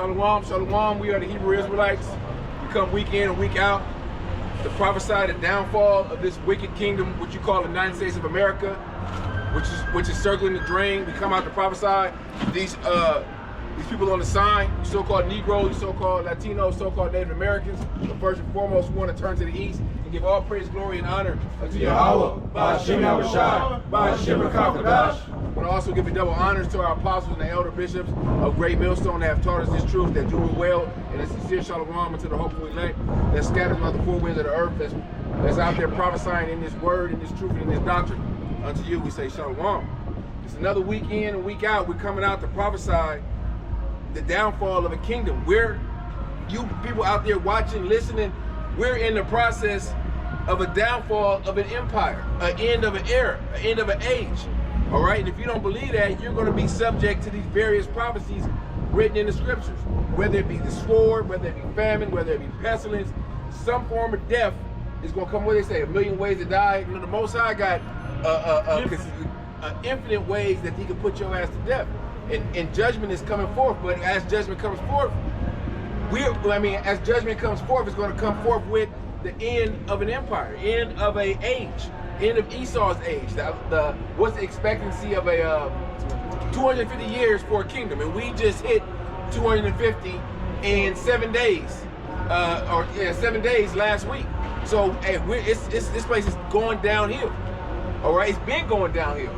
Shalom, shalom. We are the Hebrew Israelites. We come week in and week out to prophesy the downfall of this wicked kingdom, which you call the United States of America, which is circling the drain. We come out to prophesy these people on the sign, you so-called Negroes, you so-called Latinos, so-called Native Americans. But first and foremost, we want to turn to the east and give all praise, glory, and honor unto Yahweh, by Hashem Yahushai, by Hashem Rakakadash. We want to also give a double honors to our apostles and the elder bishops of Great Millstone that have taught us this truth, that do it well, and a sincere shalom unto the hopeful elect that scatters about the four winds of the earth, that's out there prophesying in this word, in this truth, and in this doctrine. Unto you, we say shalom. It's another week in and week out. We're coming out to prophesy the downfall of a kingdom. We're, you people out there watching, listening, we're in the process of a downfall of an empire, an end of an era, an end of an age. All right, and if you don't believe that, you're going to be subject to these various prophecies written in the scriptures, whether it be the sword, whether it be famine, whether it be pestilence, some form of death is going to come. What they say, a million ways to die. You know, the Most High got infinite ways that he can put your ass to death. And judgment is coming forth, but as judgment comes forth, as judgment comes forth, it's going to come forth with the end of an empire, end of an age, end of Esau's age. What's the expectancy of a 250 years for a kingdom, and we just hit 250 in 7 days, 7 days last week. So hey, this place is going downhill. All right, it's been going downhill.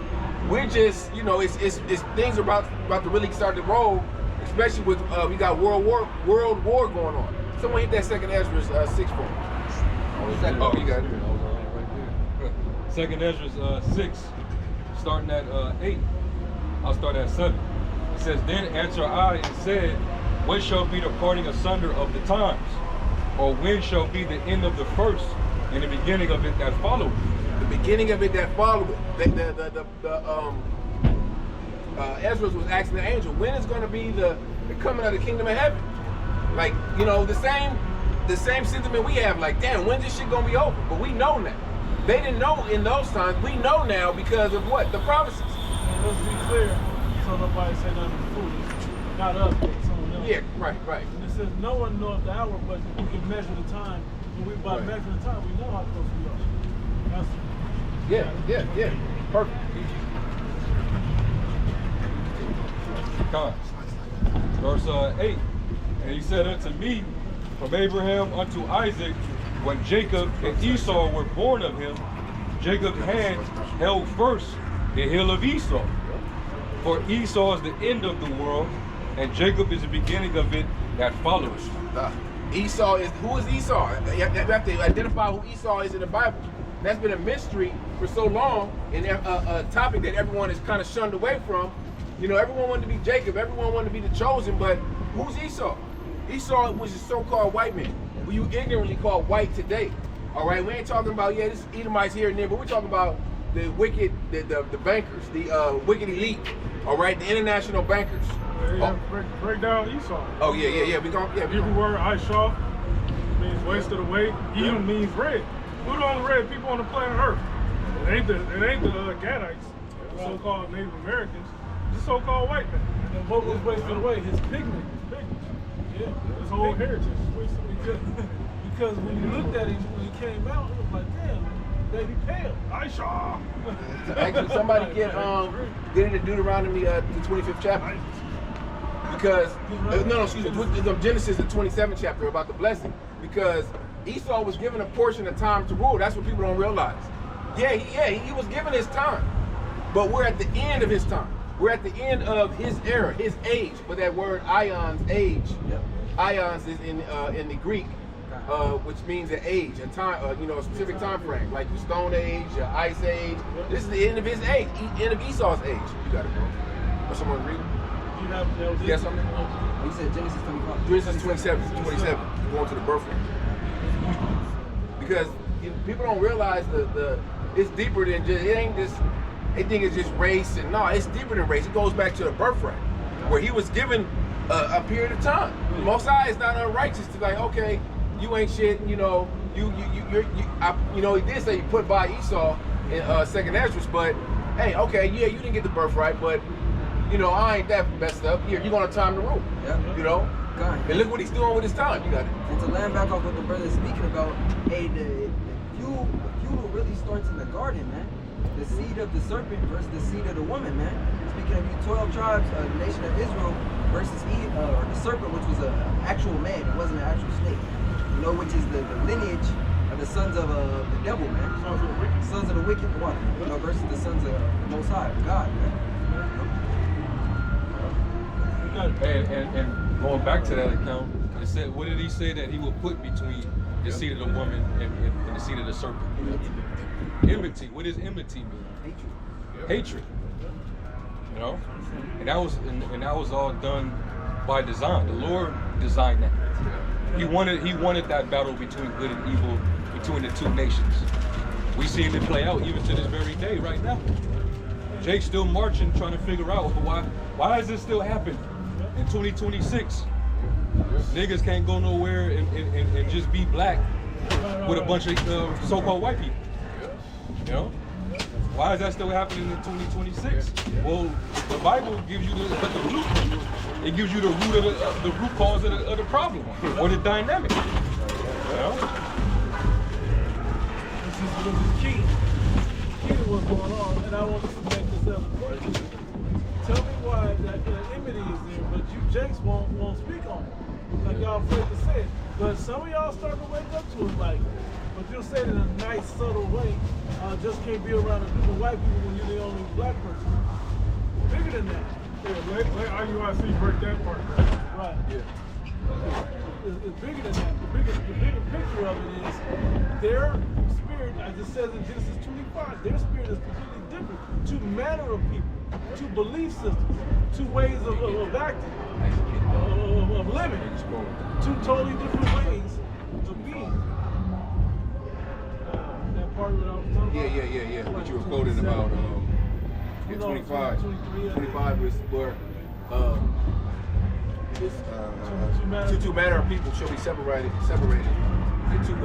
We're just, you know, it's things are about to really start to roll, especially with we got world war going on. Someone hit that second Ezra's 6 for me. Oh, you got it. Second Ezra's 6, starting at 8. I'll start at 7. It says, then answered I and said, when shall be the parting asunder of the times? Or when shall be the end of the first and the beginning of it that followeth? The beginning of it that followed it. Ezra was asking the angel, when is going to be the coming of the kingdom of heaven? Like, you know, the same sentiment we have, like, damn, when's this shit going to be over? But we know now. They didn't know in those times. We know now because of what? The prophecies. And let's be clear, so nobody say nothing foolish. Not us, but someone else. Yeah, right. And it says, no one knoweth the hour, but we can measure the time. And by measuring the time, we know how close we are. That's Yeah. Perfect. Verse 8, and he said unto me, from Abraham unto Isaac, when Jacob and Esau were born of him, Jacob's hand held first the hill of Esau. For Esau is the end of the world, and Jacob is the beginning of it that follows. Esau is, who is Esau? You have to identify who Esau is in the Bible. That's been a mystery for so long, and a topic that everyone is kind of shunned away from. You know, everyone wanted to be Jacob, everyone wanted to be the chosen, but who's Esau? Esau was a so-called white man, who you ignorantly call white today. All right, we ain't talking about, this Edomites here and there, but we're talking about the wicked, the bankers, the wicked elite, all right, the international bankers. Break down Esau. Oh, yeah. We gonna, Hebrew word Aishah means west of the way. Edom means red. Who the only red people on the planet Earth? It ain't the Gadites, the so-called Native Americans. It's the so-called white man. And then what was wasted away? His pigment. Yeah, his whole heritage is wasted away. Because when you looked at him when he came out, it was like, damn, baby pale. Aisha. Actually, somebody get into Deuteronomy, the 25th chapter. Because Genesis, the 27th chapter about the blessing. Because Esau was given a portion of time to rule. That's what people don't realize. He was given his time, but we're at the end of his time. We're at the end of his era, his age. But that word ions, age, ions is in the Greek, which means an age, a time, a specific time frame, like the Stone Age, Ice Age. This is the end of his age, end of Esau's age. You got it, bro. Or someone read? You got something? You said Genesis 25. Genesis 27. You're going to the birthright. Because people don't realize it's deeper than just, it ain't just, they think it's just race, and no, it's deeper than race. It goes back to the birthright, where he was given a period of time. Most High is not unrighteous to like, okay, you ain't shit, he did say you put by Esau in second Ezra, but hey, okay, yeah, you didn't get the birthright, but I ain't that messed up. You're gonna have time to rule. Yeah. God. And look what he's doing with his time. You got it. And to land back off what the brother is speaking about, hey, the feudal really starts in the garden, man. The seed of the serpent versus the seed of the woman, man. Speaking of you, 12 tribes, the nation of Israel versus Eve, or the serpent, which was an actual man. It wasn't an actual snake. You know, which is the lineage of the sons of the devil, man. Sons of the wicked one. You know, versus the sons of the Most High, God, man. And going back to that account, it said, what did he say that he would put between the seed of the woman and the seed of the serpent? Enmity. What does enmity mean? Hatred. You know, and that was all done by design. The Lord designed that. He wanted that battle between good and evil, between the two nations. We seeing it play out even to this very day, right now. Jake's still marching, trying to figure out why is this still happening in 2026? Niggas can't go nowhere and just be black with a bunch of so-called white people. You know? Why is that still happening in 2026? Well, the Bible gives you the root. It gives you the root of the root cause of the problem or the dynamic. You know? This is key. Key to what's going on, and I want to make this up. Tell me why that enmity is there, but you Jakes won't speak on it. Like y'all afraid to say it. But some of y'all starting to wake up to it, like, but you'll say it in a nice, subtle way. Just can't be around a group of white people when you're the only black person. Bigger than that. Yeah, let IUIC break that part down. Right. Yeah. It's bigger than that. The bigger picture of it is their spirit, as it says in Genesis 25, their spirit is completely different. Two manner of people, two belief systems, two ways of acting, of living, two totally different ways of being. That part of it I was talking about. Yeah. What you were quoting about 25. 25 was where two manner of people shall be separated. The two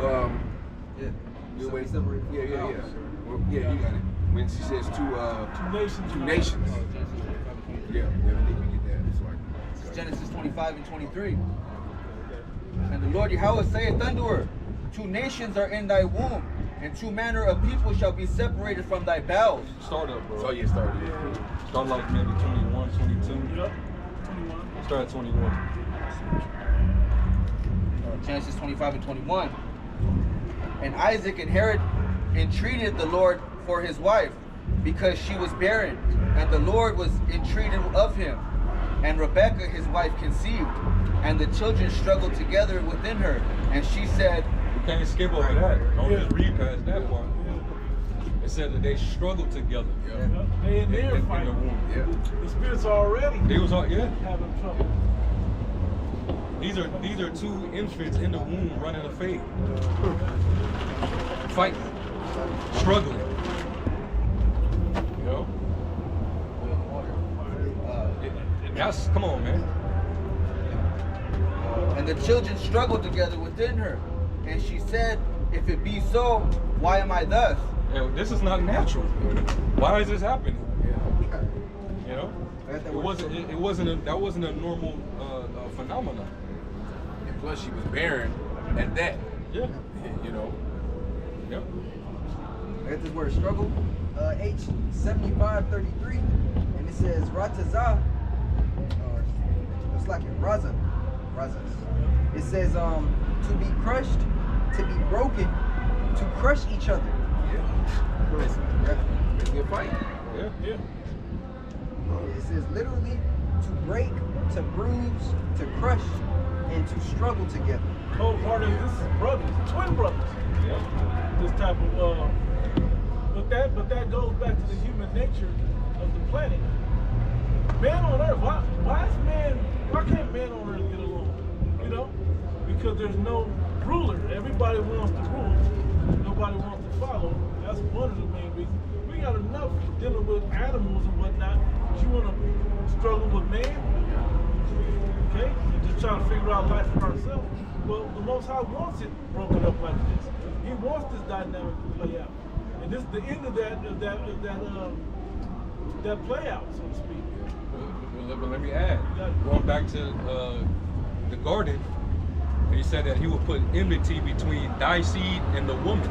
Separated. Yeah. Well, yeah, you got it. When she says two nations. Yeah, let me get that. This is Genesis 25 and 23. And the Lord Yahweh saith unto her, two nations are in thy womb, and two manner of people shall be separated from thy bowels. Start up, bro. Oh yeah, start. Start like maybe 21, 22. Yep. 21. Start at 21. Genesis 25 and 21. And Isaac and Herod entreated the Lord for his wife, because she was barren, and the Lord was entreated of him. And Rebekah his wife conceived, and the children struggled together within her. And she said, You can't skip over that. Don't just read past that part. It said that they struggled together. They in there in the fighting. womb. The spirits are already They was having trouble. These are two infants in the womb running a fade. Fighting. Struggling. You know? That's, come on, man. and the children struggled together within her. And she said, if it be so, why am I thus? This is not natural. Why is this happening? You know, that wasn't a normal phenomenon. And plus, she was barren at that. Yeah. You know. Yep. I got this word struggle, H7533, and it says Ratazah, it's like in Razas. It says to be crushed, to be broken, to crush each other. Basically a fight. Yeah. It says literally to break, to bruise, to crush, and to struggle together. Wholeheartedly, this is brothers, twin brothers. This type of, but that goes back to the human nature of the planet. Man on Earth, why can't man on Earth get along? You know, because there's no ruler. Everybody wants to rule. Nobody wants to follow. That's one of the main reasons. We got enough dealing with animals and whatnot. But you want to struggle with man? Okay, you're just trying to figure out life for ourselves. Well, the Most High wants it broken up like this. He wants this dynamic to play out, and this is the end of that play out, so to speak. But let me add, going back to the garden, and he said that he would put enmity between thy seed and the woman.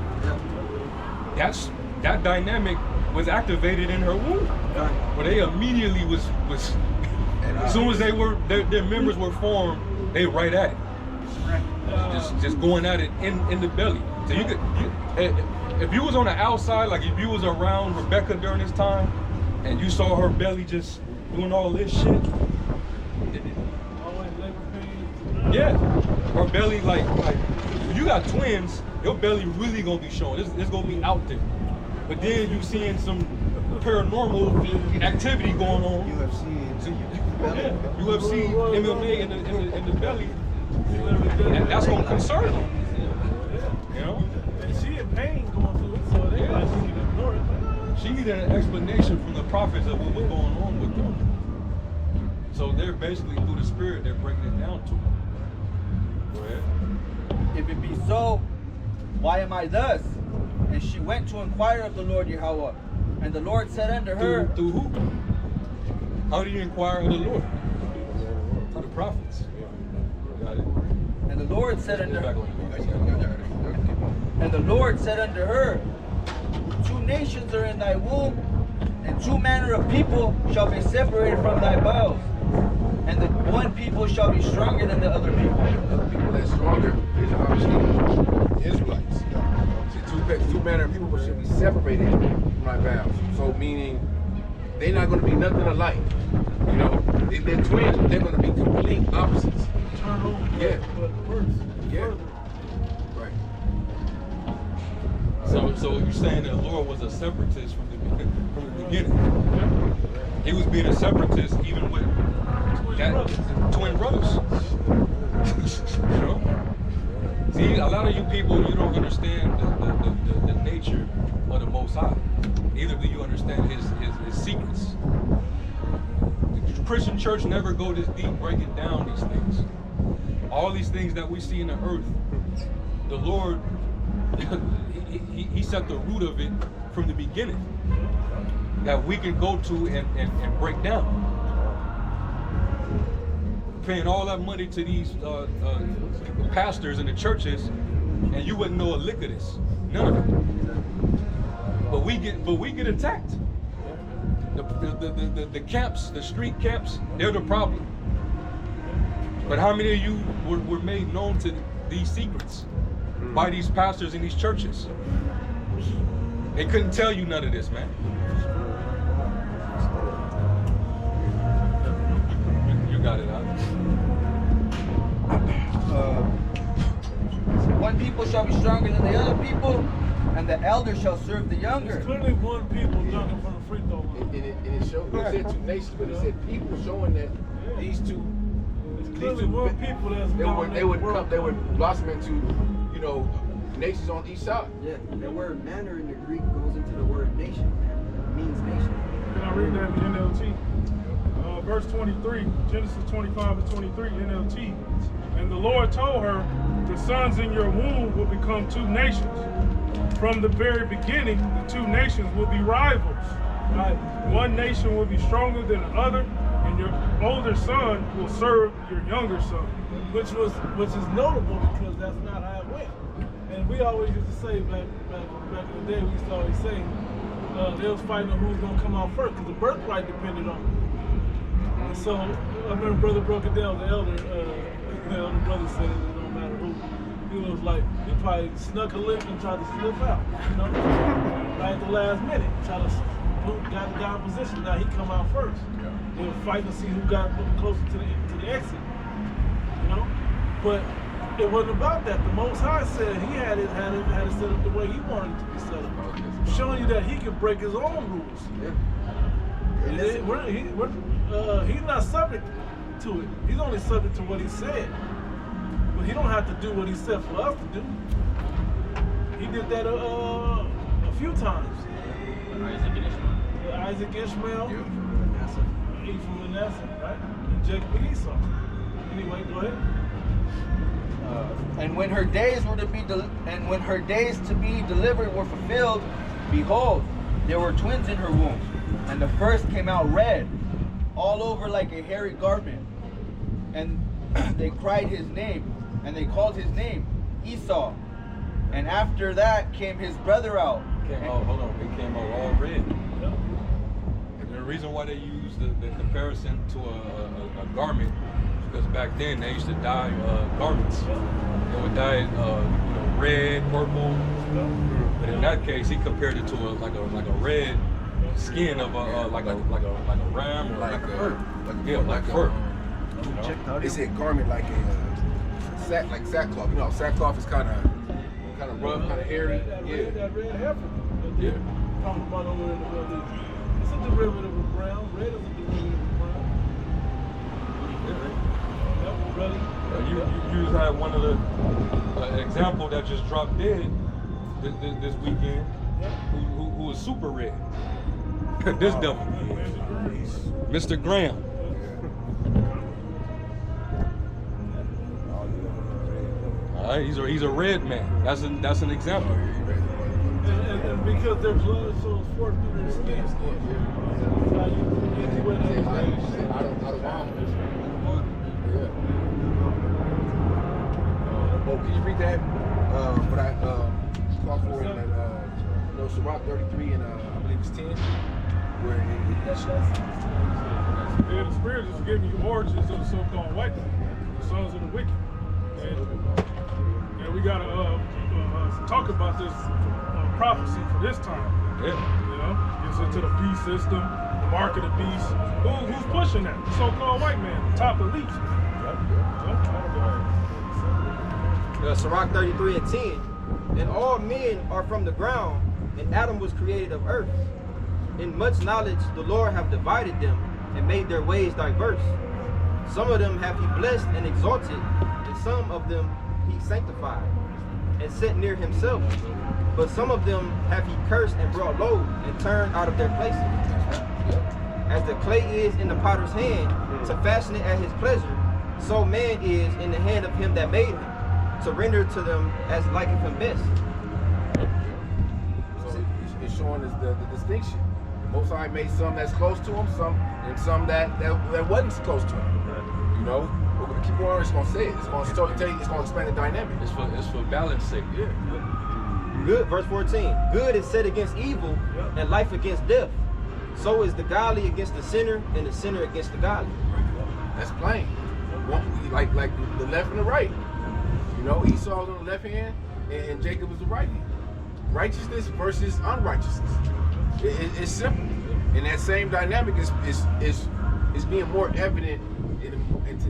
That dynamic was activated in her womb. Where they immediately was as soon as their members were formed, they right at it. Just going at it in the belly. So you could, if you was on the outside, like if you was around Rebecca during this time, and you saw her belly just doing all this shit. Yeah, her belly like if you got twins, your belly really gonna be showing. It's gonna be out there. But then you seeing some paranormal activity going on. UFC, MMA in the belly. That's gonna concern them. You know? And she in pain going through it, so they like she need to ignore it. She needed an explanation from the prophets of what was going on with them. So they're basically through the spirit, they're breaking it down to them. Go ahead. If it be so, why am I thus? And she went to inquire of the Lord Yahweh. And the Lord said unto her, Through who? How do you inquire of the Lord? Through the prophets. Got it. and the Lord said unto her, two nations are in thy womb, and two manner of people shall be separated from thy bowels. And the one people shall be stronger than the other people. Other people that's stronger is obviously Israelites. See, two manner of people should be separated from my vows. So meaning they're not going to be nothing alike. You know, they're twins, but they're going to be complete opposites. Yeah. But worse. Yeah. Right. So you're saying that the Lord was a separatist from the beginning. He was being a separatist even with twin brothers. You know? See, a lot of you people, you don't understand the nature of the Most High. Neither do you understand his secrets. The Christian church never go this deep breaking down these things. All these things that we see in the earth, the Lord, he set the root of it from the beginning that we can go to and break down. Paying all that money to these pastors in the churches, and you wouldn't know a lick of this. None of it. But we get attacked. The camps, the street camps, they're the problem. But how many of you were made known to these secrets by these pastors in these churches? They couldn't tell you none of this, man. You got it, Alex. One people shall be stronger than the other people, and the elder shall serve the younger. There's clearly one people jumping from the free throw line. And it showed, it said two nations, but it said people showing that these two Clearly one people that's they would blossom into, you know, nations on each side. Yeah, the word manner in the Greek goes into the word nation, man. It means nation. Can I read that in NLT? Verse 23, Genesis 25 and 23, NLT. And the Lord told her, the sons in your womb will become two nations. From the very beginning, the two nations will be rivals. Right? One nation will be stronger than the other, and your older son will serve your younger son. Which is notable because that's not how it went. And we always used to say back in the day, we used to always say they was fighting on who was gonna come out first because the birthright depended on it. And so I remember brother broke it down. The elder brother said it don't matter who. He was like, he probably snuck a lick and tried to slip out, you know, right at the last minute. Got the guy in position. Now he come out first. Yeah. They were fighting to see who got closer to the exit, you know. But it wasn't about that. The Most High said he had it set up the way he wanted it to be set up, showing you that he could break his own rules. Yeah. He's not subject to it. He's only subject to what he said. But he don't have to do what he said for us to do. He did that a few times. Isaac Ishmael, Ephraim Manasseh, right? And Jacob and Esau. Anyway, go ahead. And when her days to be delivered were fulfilled, behold, there were twins in her womb, and the first came out red, all over like a hairy garment, and they cried his name, and they called his name Esau. And after that came his brother out. Hold on, it came out all red. And the reason why they use the comparison to a garment is because back then they used to dye garments. They would dye it, red, purple. But in that case, he compared it to like a red skin of like a ram or like fur. They said garment like a sackcloth. You know, sackcloth is kind of rough, kind of hairy. Yeah. That red heifer. Yeah. Talking about over in the village. It's a derivative of brown. Red is a derivative of brown. Yep, brother. You had one of the example that just dropped dead this weekend, who was super red. This devil, Mr. Graham. All right, he's a red man. That's an example. And because their blood shows forth through their skin. That's how you easy way to understand. Out of bounds. Oh, can you read that? What I called for in that, Sirach 33 and I believe it's 10, where it Yeah, the spirit is giving you origins of the so-called white man, the sons of the wicked. And we gotta talk about this prophecy for this time. Yeah. You know, gets into the beast system, the mark of the beast. Who's pushing that? The so-called white man, the top elite. Sirach 33 and 10. And all men are from the ground, and Adam was created of earth. In much knowledge the Lord have divided them, and made their ways diverse. Some of them have he blessed and exalted, and some of them he sanctified, and set near himself. But some of them have he cursed and brought low, and turned out of their places. As the clay is in the potter's hand, to fashion it at his pleasure, so man is in the hand of him that made him, to render to them as liketh him best. So it's showing us the distinction. The Most High made some that's close to him, some that wasn't close to him. You know, we're gonna keep on. It's gonna say it. It's gonna tell you. It's gonna explain the dynamic. It's for balance sake. Yeah. Good, verse 14. Good is set against evil, and life against death. So is the godly against the sinner, and the sinner against the godly. That's plain. Like the left and the right. You know, Esau was on the left hand, and Jacob was the right hand. Righteousness versus unrighteousness. It's simple, and that same dynamic is being more evident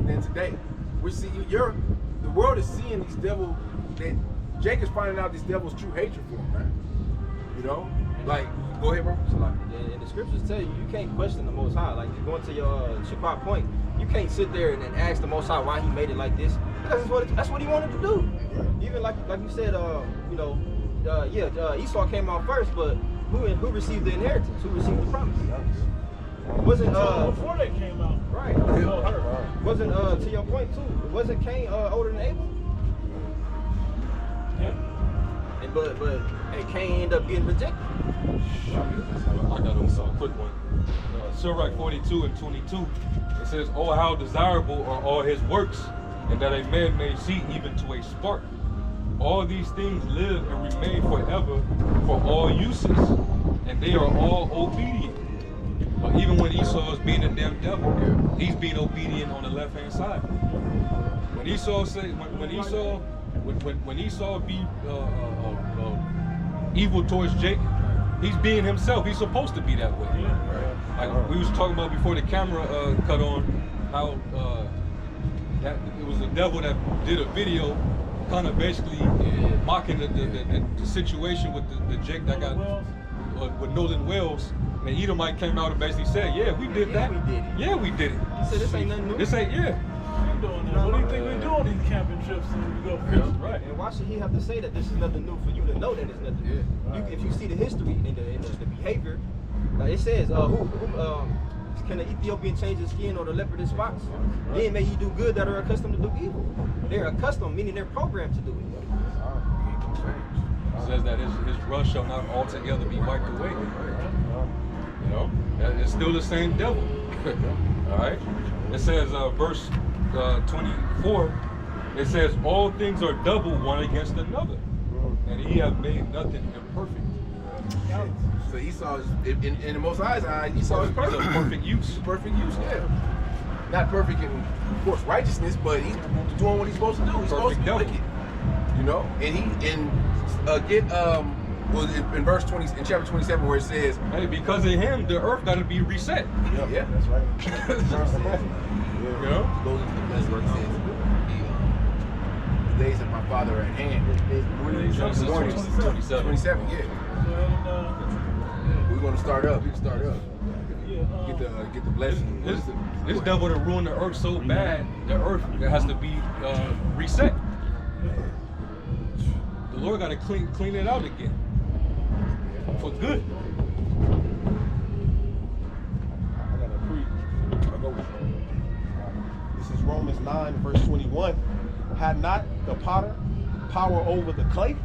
than today. We see the world is seeing these devils. That Jacob's finding out these devils' true hatred for him, man. You know, like go ahead, bro. And the scriptures tell you can't question the Most High. Like going to your Shabbat point, you can't sit there and ask the Most High why He made it like this. That's what He wanted to do. Even like you said, Esau came out first, but who received the inheritance? Who received the promise? Wasn't before they came out. right? Wasn't to your point too? Wasn't Cain older than Abel? Yeah. And but Cain ended up getting rejected. I got a quick one. Sirach 42 and 22. It says, "Oh, how desirable are all his works, and that a man may see even to a spark. All these things live and remain forever for all uses, and they are all obedient." But even when Esau is being a damn devil, he's being obedient on the left-hand side. When Esau be evil towards Jacob, he's being himself. He's supposed to be that way. Like we was talking about before the camera cut on, how that it was the devil that did a video, kind of basically mocking the situation with the Jake that got with Nolan Wells. And Edomite came out and basically said, "Yeah, we did that. We did it. Yeah, we did it." He said this ain't nothing new. This ain't What do you think we do on these camping trips when we go fishing? right. And why should he have to say that this is nothing new for you to know that it's nothing new? If you see the history and the behavior, it says, can the Ethiopian change his skin or the leopard his spots? Then may you do good that are accustomed to do evil. They're accustomed, meaning they're programmed to do it. It says that his rust shall not altogether be wiped away. You know, it's still the same devil. All right. It says verse 24, it says all things are double one against another, and he have made nothing imperfect. So Esau is, in the Most High's eyes, Esau is perfect. It's a perfect use. Perfect use, yeah. Not perfect in, of course, righteousness, but he's doing what he's supposed to do. He's supposed to be wicked, you know. And in verse 20, in chapter 27, where it says, Hey, because of him, the earth got to be reset. yeah, That's right. You know? goes into the blessing where it says, the days of my father are at hand. Genesis 27. 27, yeah. We're gonna start up. We can start up. Get the blessing. This devil to ruin the earth so bad, the earth has to be reset. The Lord got to clean it out again for good. I got to preach. I'll go with you. This is Romans 9, verse 21. Had not the potter power over the clay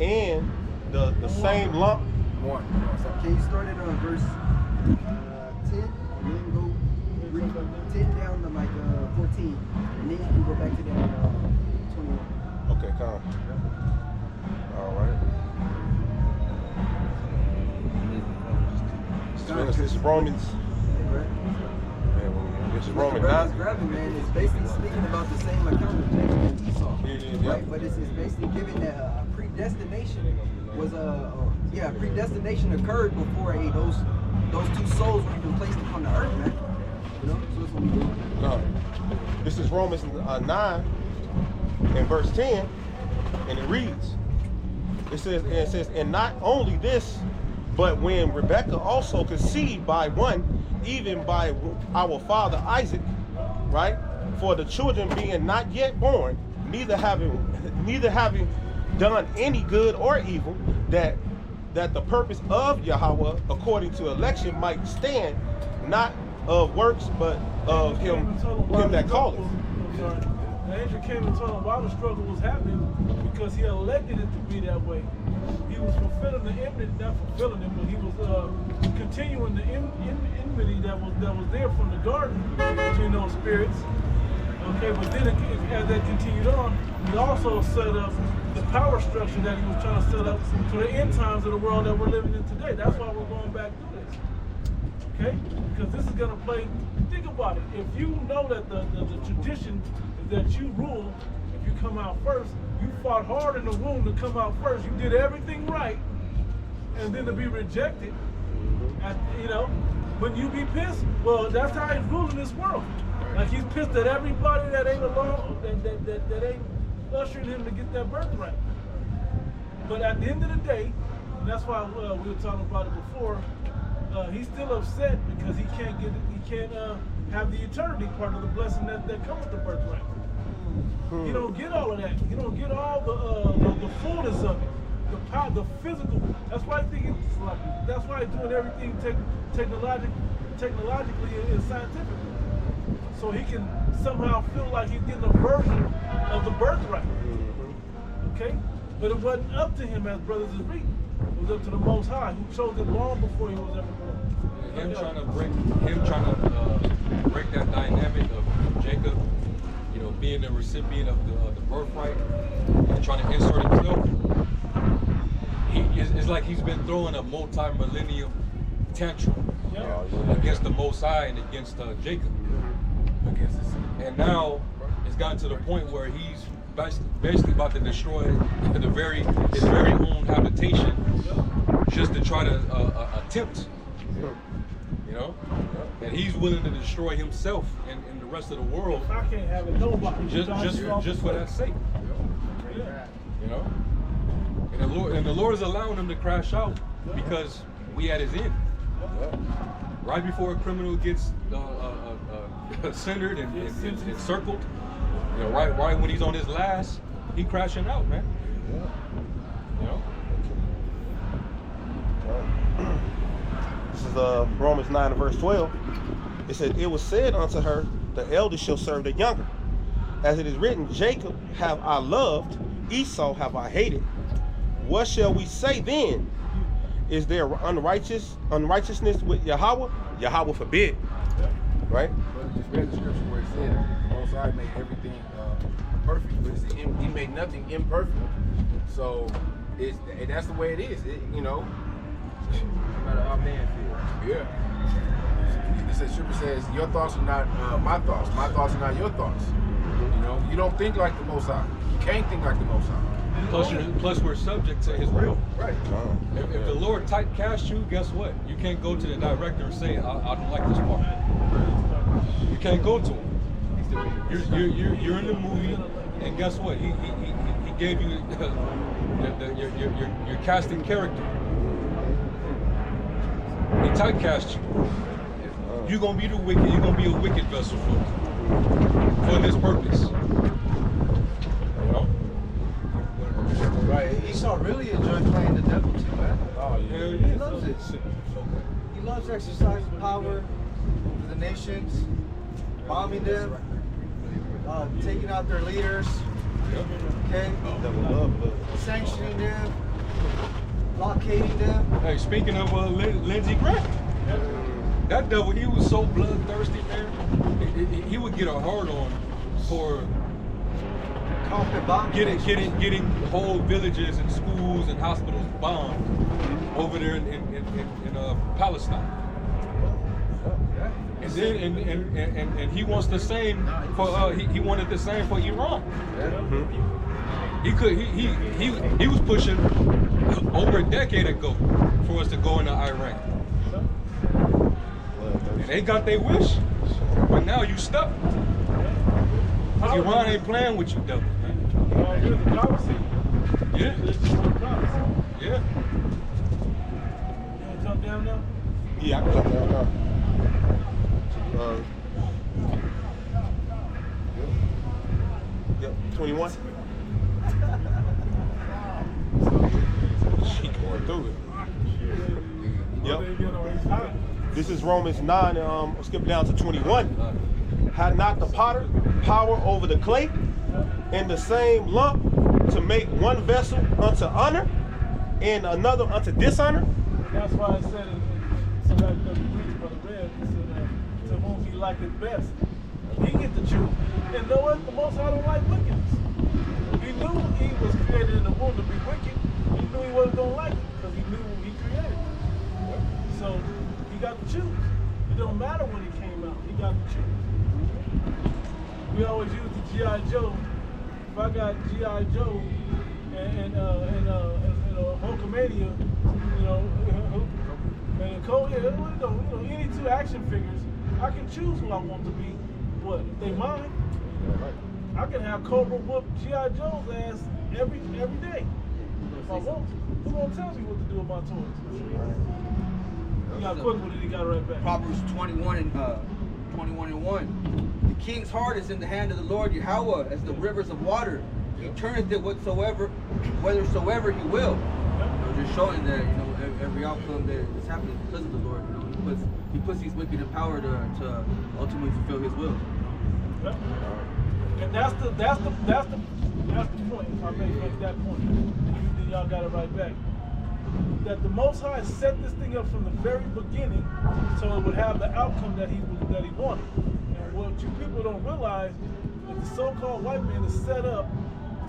and the same lump? One. Can you start it on verse 10 and then go read 10 down to like 14, and then you can go back to that 21. Okay, come. All right. This is Romans. This is Romans 9. Grabbing, man, it's basically speaking about the same account of Jacob and Esau, Yeah. right? But it's basically giving that predestination was predestination occurred before those two souls were even placed upon the earth, man. You know, so that's what we do. No. This is Romans 9 and verse 10, and it reads. It says, and not only this, but when Rebekah also conceived by one, even by our father Isaac, right? For the children being not yet born, neither having done any good or evil, that the purpose of Yahweh according to election might stand, not of works, but of him that calleth. The angel came and told him why the struggle was happening, because he elected it to be that way. He was fulfilling the enmity, not fulfilling it, but he was continuing the enmity that was there from the garden between those spirits. Okay, but then as that continued on, he also set up the power structure that he was trying to set up for the end times of the world that we're living in today. That's why we're going back through this. Okay? Because this is going to play, think about it. If you know that the tradition is that you rule, if you come out first, you fought hard in the womb to come out first. You did everything right, and then to be rejected, when you be pissed, well, that's how he's ruling this world. Like he's pissed at everybody that ain't alone, that ain't ushering him to get that birthright. But at the end of the day, and that's why we were talking about it before, he's still upset because he can't have the eternity part of the blessing that comes with the birthright. You don't get all of that. You don't get all the fullness of it, the power, the physical. That's why I think it's like. That's why he's doing everything technologically and scientifically, so he can somehow feel like he's getting a version of the birthright. Okay, but it wasn't up to him, as brothers is reading. It was up to the Most High, who chose it long before he was ever born. Him trying to break that dynamic of Jacob, being the recipient of the birthright and trying to insert himself. It's like he's been throwing a multi-millennial tantrum against the Most High and against Jacob. And now it's gotten to the point where he's basically about to destroy his very own habitation just to try to attempt. And he's willing to destroy himself and the rest of the world. I can't have it nobody. Just for that sake. And the Lord is allowing him to crash out because we at his end. Right before a criminal gets centered and circled, right when he's on his last, he crashing out, man. This is Romans 9 and verse 12. It says, it was said unto her, the elder shall serve the younger. As it is written, Jacob have I loved, Esau have I hated. What shall we say then? Is there unrighteousness with Yahweh? Yahweh forbid. Right? But just read the scripture where it said, Most High made everything perfect, but He made nothing imperfect. So that's the way it is. No matter how man feels. Yeah. The scripture says, "Your thoughts are not my thoughts. My thoughts are not your thoughts." You don't think like the Most High. You can't think like the Most High. Plus we're subject to His will. Right. If the Lord typecast you, guess what? You can't go to the director and say, I don't like this part. You can't go to him. You're in the movie, and guess what? He gave you your casting character. He typecast you. You're gonna be the wicked. You're gonna be a wicked vessel for this purpose. Right. Esau really enjoyed playing the devil too, man. Oh yeah. He loves it. He loves exercising power over the nations, bombing them, taking out their leaders, okay, sanctioning them, blockading them. Hey, speaking of Lindsey Graham, that devil, he was so bloodthirsty, man. He would get a hard on for getting whole villages and schools and hospitals bombed over there in Palestine. And then and he wants the same for he wanted the same for Iran. He was pushing over a decade ago for us to go into Iraq. And they got their wish, but now you stuck. Because Iran ain't playing with you, devil. You're the prophecy. Yeah. Yeah. You want to jump down now? Yeah, I can jump down now. Yep, 21. She going through it. Yep. This is Romans 9, and skip down to 21. Had not the potter power over the clay in the same lump to make one vessel unto honor and another unto dishonor? That's why I said it. So that the preacher Brother Red said, to whom he liked it best, he get the truth. And know what? The Most High don't like wickedness. He knew he was created in the womb to be wicked. He knew he wasn't gonna like it because he knew he created it. So he got to choose. It don't matter when it came out. He got to choose. We always use the G.I. Joe. If I got G.I. Joe and Hulkamania, and Cole, any two action figures, I can choose who I want to be. What? If they mine, I can have Cobra whoop G.I. Joe's ass every day. If I want to. Who gonna tell me what to do with my toys? You got quick with it, he got it right back. Proverbs 21 and 1. The king's heart is in the hand of the Lord Yahweh as the rivers of water. He turneth it whithersoever he will. Just showing that every outcome that is happening because of the Lord. He puts these wicked in power to ultimately fulfill his will. Yep. And that's the point. If I may make that point, then y'all got it right back. That the Most High set this thing up from the very beginning, so it would have the outcome that he wanted. And what you people don't realize is the so-called white man is set up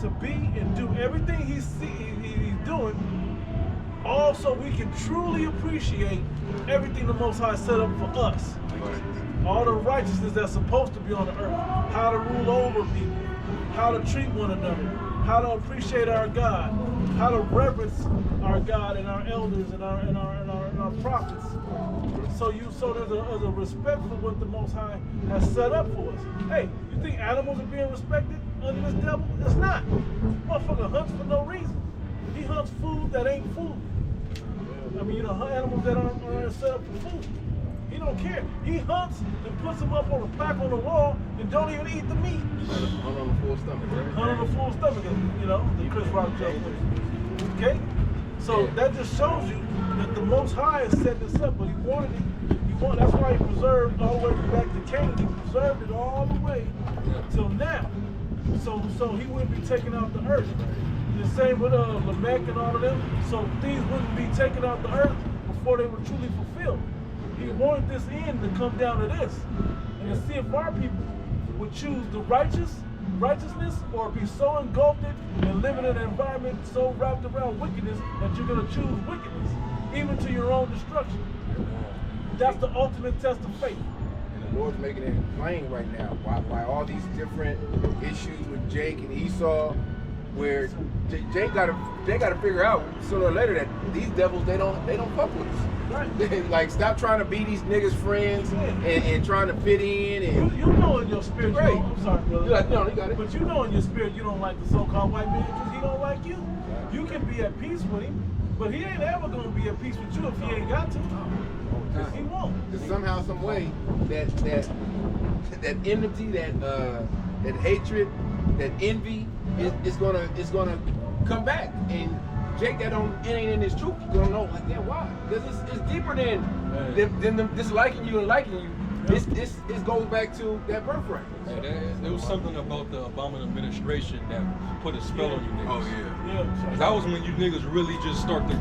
to be and do everything he's doing, all so we can truly appreciate everything the Most High set up for us. All the righteousness that's supposed to be on the earth, how to rule over people, how to treat one another, how to appreciate our God, how to reverence our God and our elders and our prophets. So there's a respect for what the Most High has set up for us. Hey, you think animals are being respected under this devil? It's not. Motherfucker hunts for no reason. He hunts food that ain't food. I mean, animals that aren't set up for food. He don't care. He hunts and puts them up on a plaque on the wall and don't even eat the meat. Hunt on a full stomach, right? Hunt on a full stomach, the Chris Rock joke. Okay? So that just shows you that the Most High has set this up, but he wanted it. That's why he preserved all the way back to Cain. He preserved it all the way till now. So he wouldn't be taking out the earth. The same with Lamech and all of them. So things wouldn't be taken out the earth before they were truly fulfilled. He wanted this end to come down to this. And to see if our people would choose the righteousness or be so engulfed and live in an environment so wrapped around wickedness that you're going to choose wickedness, even to your own destruction. That's the ultimate test of faith. And the Lord's making it plain right now why all these different issues with Jake and Esau, where Jake got to figure out sooner or later that these devils they don't fuck with us. Right. Like stop trying to be these niggas friends and trying to fit in. And you know in your spirit, right. I'm sorry, brother. No, you got it. But you know in your spirit you don't like the so-called white man because he don't like you. Right. You can be at peace with him, but he ain't ever gonna be at peace with you if he ain't got to. Because he won't. Because somehow, some way, that enmity, that hatred, that envy is gonna come back. And Jake that ain't in his truth, you gonna know like that why? Because it's deeper than them disliking you and liking you. This goes back to that birthright. There was something about the Obama administration that put a spell on you niggas. Oh yeah. That was when you niggas really just start to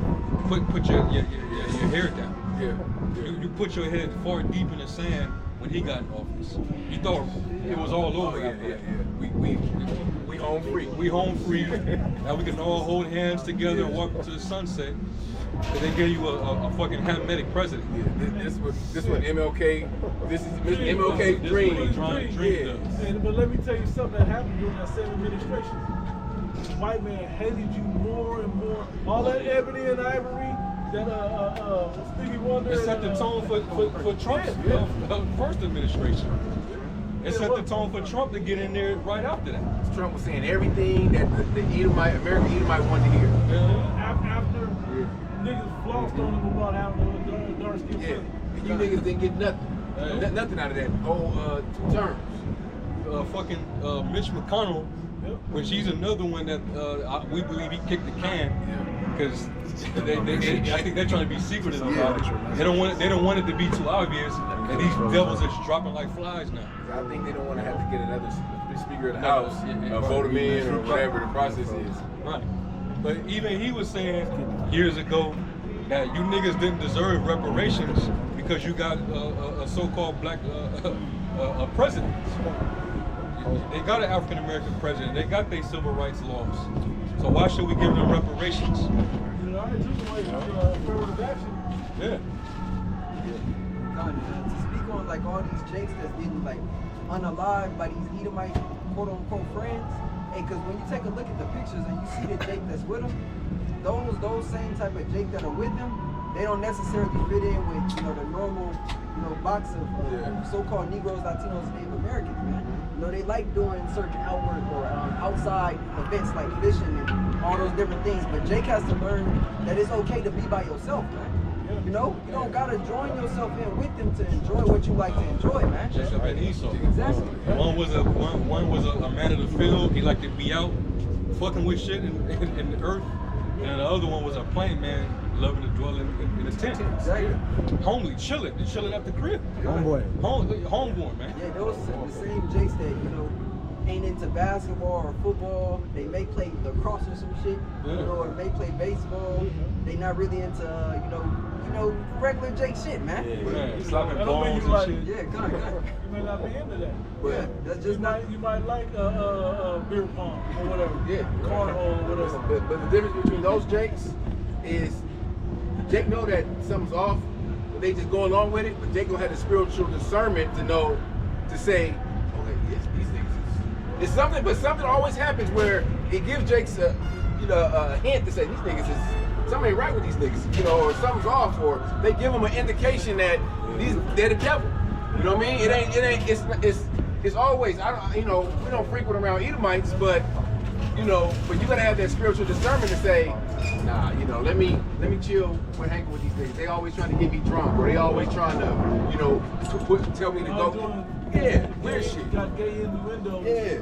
put your hair down. Yeah. You put your head far deep in the sand when he got in office. You thought it was all over. Yeah. We home free. We home free. Now we can all hold hands together and walk into the sunset. And they gave you a fucking Hamitic president. Yeah, this what MLK. This is MLK dream. But let me tell you something that happened during that same administration. The white man hated you more and more. All that ebony and ivory. That Stevie Wonder. It set the tone for Trump's first administration. It set the tone for Trump to get in there right after that. Trump was saying everything that the American Edomite wanted to hear. After niggas flossed on him about having a dark skin. Yeah, and you niggas didn't get nothing. Nothing out of that whole 2 terms. Fucking Mitch McConnell, which he's another one that we believe he kicked the can. Because I think they're trying to be secretive about it. They don't want it to be too obvious. And these devils are dropping like flies now. I think they don't want to have to get another Speaker of the House, vote him in or whatever the process is. Right. But even he was saying years ago that you niggas didn't deserve reparations because you got a so-called black president. They got an African American president. They got their civil rights laws. So why should we give them reparations? Yeah. To speak on like all these Jakes that's getting like unalived by these Edomite quote unquote friends. Hey, cause when you take a look at the pictures and you see the Jake that's with them, those same type of Jake that are with them, they don't necessarily fit in with the normal box of so-called Negroes, Latinos, Native Americans, man. They like doing certain outward or outside events like fishing and all those different things. But Jake has to learn that it's okay to be by yourself, man. You don't gotta join yourself in with them to enjoy what you like to enjoy, man. Jacob and Esau. Exactly. One was a man of the field. He liked to be out, fucking with shit in the earth, and the other one was a plain man, loving to dwell in a tent. Exactly. Homely, chilling at the crib. Homeborn, man. Yeah, those are the same Jakes that ain't into basketball or football. They may play lacrosse or some shit, or may play baseball. They not really into regular Jake shit, man. Yeah, slapping balls and shit. Yeah, good. You may not be into that. Yeah, that's just you might like beer pong or whatever. Yeah, cornhole or whatever. But the difference between those Jakes is Jake know that something's off, but they just go along with it. But Jake gonna have the spiritual discernment to say, okay, yes, these niggas. It's something, but something always happens where it gives Jake's a hint to say these niggas is something ain't right with these niggas, or something's off, or they give them an indication that they're the devil. You know what I mean? It's always we don't frequent around Edomites, but you gotta have that spiritual discernment to say, nah, let me chill when hanging with these niggas. They always trying to get me drunk, or they always trying to tell me to go. Yeah, weird shit. Got gay innuendo. Yeah.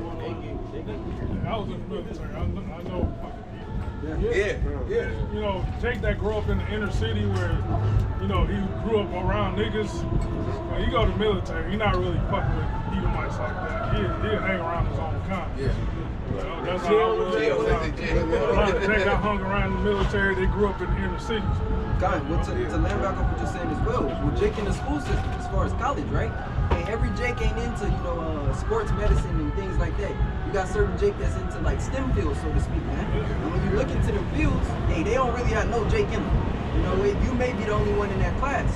I was in the military. I know. Yeah. Jake that grew up in the inner city where, he grew up around niggas. When you go to the military, you're not really fucking with Edomites like that. He'll hang around his own kind. Yeah. That's how I was. A lot of Jake got hung around the military. They grew up in the inner cities. God, to land back up what you're saying as well, with Jake in the school system, as far as college, right? every Jake ain't into, sports medicine and things like that. You got certain Jake that's into like STEM fields, so to speak, man. And when you look into the fields, hey, they don't really have no Jake in them. You may be the only one in that class.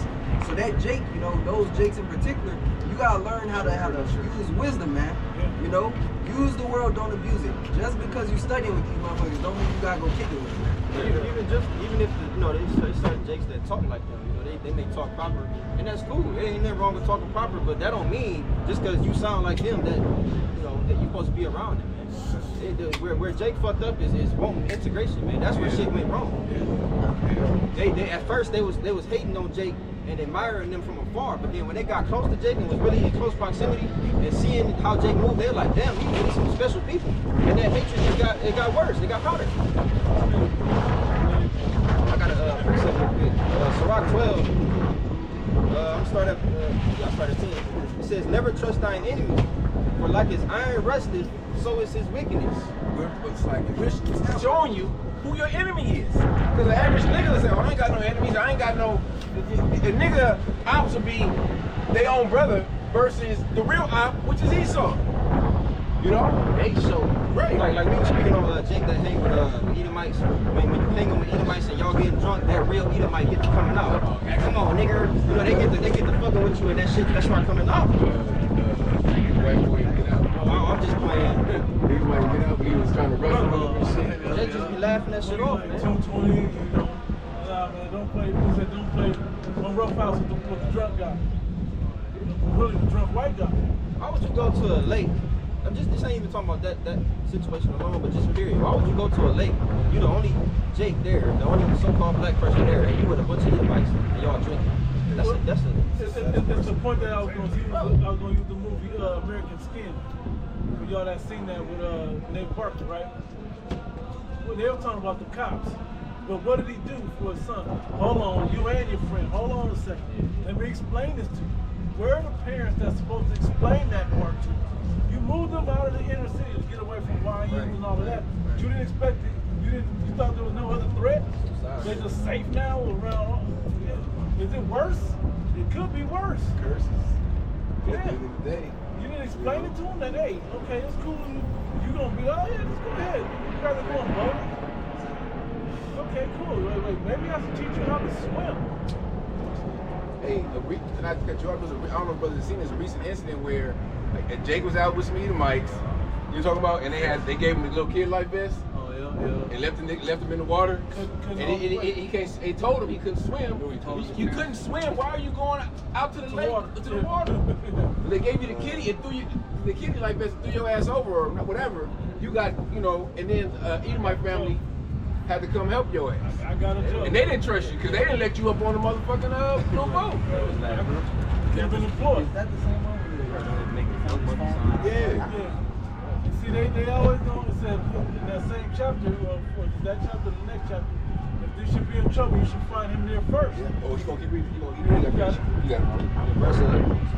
So that Jake, those Jakes in particular, you gotta learn how to use wisdom, man. Use the world, don't abuse it. Just because you studying with these motherfuckers, don't mean you gotta go kick it with them. Even if there's certain Jakes that talk like them, they may talk proper, and that's cool. It ain't nothing wrong with talking proper, but that don't mean just because you sound like them that that you're supposed to be around them, man. Where Jake fucked up is wanting integration, man. That's where shit went wrong. They at first they was hating on Jake and admiring them from afar, but then when they got close to Jake and was really in close proximity and seeing how Jake moved, they're like, damn, he's really some special people. And that hatred got worse. It got hotter. I got a precept real quick. Sirach 12. I'm start at 10. It says, "Never trust thine enemy, for like his iron rusteth, so is his wickedness." It's like it's showing you who your enemy is. Because the average nigga will say, "Oh, I ain't got no enemies. I ain't got no." The nigga ops will be their own brother versus the real op, which is Esau. They show Right. Like we were speaking on Jake that hang with Edomites. When you hang with Edomites and y'all getting drunk, that real Edomite gets coming out. Come on, nigga. They get the fucking with you and that shit that start coming out. White boy get out. I'm just playing. Nigga might get out, but he was trying to wrestle with him and shit. They just be laughing that shit off, man. 220, nah, man, don't play on rough house with the drunk guy. Really, the drunk white guy. Why would you go to a lake? This ain't even talking about that situation alone, but just period. Why would you go to a lake? You the only Jake there, the only so-called black person there, and you with a bunch of Edomites and y'all drinking. It's the point that I was going to use. I was going to use the movie American Skin. For y'all that seen that with Nate Parker, right? Well, they were talking about the cops. But what did he do for his son? Hold on, you and your friend. Hold on a second. Let me explain this to you. Where are the parents that's supposed to explain that part to you? You moved them out of the inner city to get away from YU and all of that. But you didn't expect it. You thought there was no other threat? They're just safe now around. Is it worse? It could be worse. Curses. Yeah. At the end of the day. You didn't explain it to them that, hey, okay, it's cool. You gonna be, oh yeah, just go ahead. You guys are going bowling. Okay, cool. Wait, maybe I should teach you how to swim. Hey, not to cut you off, I don't know if brothers have seen this, a recent incident where Jake was out with some Edomites, you talking about, and they gave him a little kid life vest. Oh yeah. And left him in the water. He told him he couldn't swim. You couldn't swim. Why are you going out to the lake, to the water? They gave you the kitty and threw you the kitty life vest and threw your ass over or whatever. You got, and then Edomite family had to come help your ass. I got a joke. And they didn't trust you because they didn't let you up on the motherfucking little boat. Could have been employed. Is that the same one? Yeah. See, they always know it said in that same chapter, or that chapter, the next chapter, if they should be in trouble, you should find him there first. Yeah. Oh, he's gonna keep reading. You got it. Verse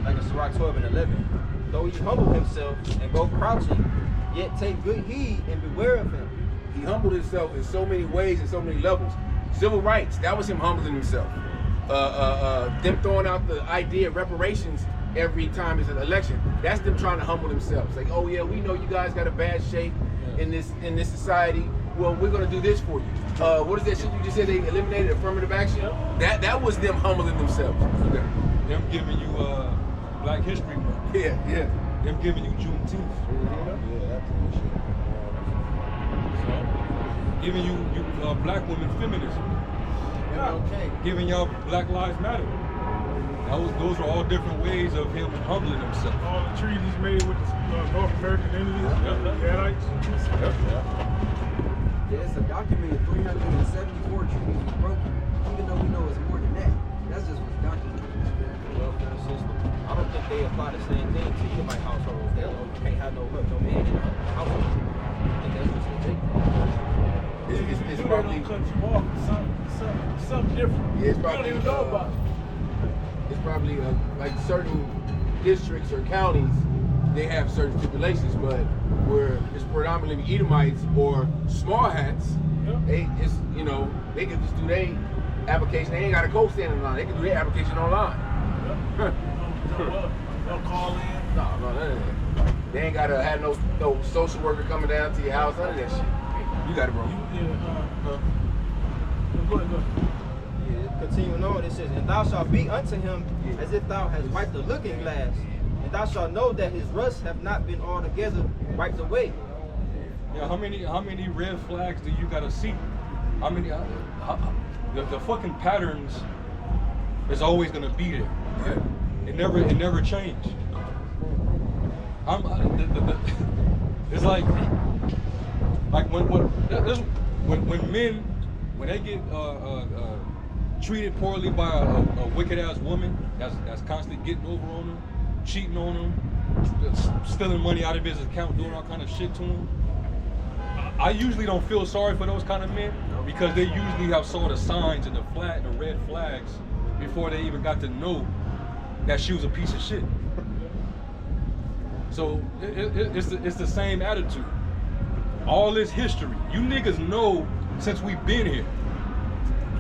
like a Sirach 12 and 11. Though he humble himself and go crouching, yet take good heed and beware of him. He humbled himself in so many ways and so many levels. Civil rights, that was him humbling himself. Them throwing out the idea of reparations every time it's an election. That's them trying to humble themselves. Like, oh yeah, we know you guys got a bad shape in this society. Well, we're gonna do this for you. What is that shit you just said? They eliminated affirmative action. That was them humbling themselves. Them giving you Black History Month. Yeah. Them giving you Juneteenth. Yeah, that's shit. Giving you black women feminism. Okay. Giving y'all Black Lives Matter. Those are all different ways of him humbling himself. All the treaties made with the North American entities, Gadites. Yeah, it's a documented 374 treaties was broken, even though we know it's more than that. That's just what's documented. Welfare system. I don't think they apply the same thing to Edomite households. You can't have no man in the household. I think that's just the thing. It's You probably don't cut you off something different. Yeah, it's probably, you don't even know about it. It's probably like certain districts or counties, they have certain stipulations, but where it's predominantly Edomites or small hats, they can just do their application. They ain't got a co-stand online. They can do their application online. They'll call in. No, none of that. They ain't gotta have no social worker coming down to your house. None of that shit. You got it, bro. Go ahead. Yeah, continuing on, it says, and thou shalt be unto him as if thou hast wiped the looking glass, and thou shalt know that his rust have not been altogether wiped away. Yeah, how many red flags do you gotta see? How many? The fucking patterns is always gonna be there. Yeah. It never changed. It's like when men when they get treated poorly by a wicked ass woman that's constantly getting over on them, cheating on them, stealing money out of his account, doing all kind of shit to him. I usually don't feel sorry for those kind of men because they usually have saw the signs and the red flags before they even got to know that she was a piece of shit. So it's the same attitude. All this history, you niggas know since we've been here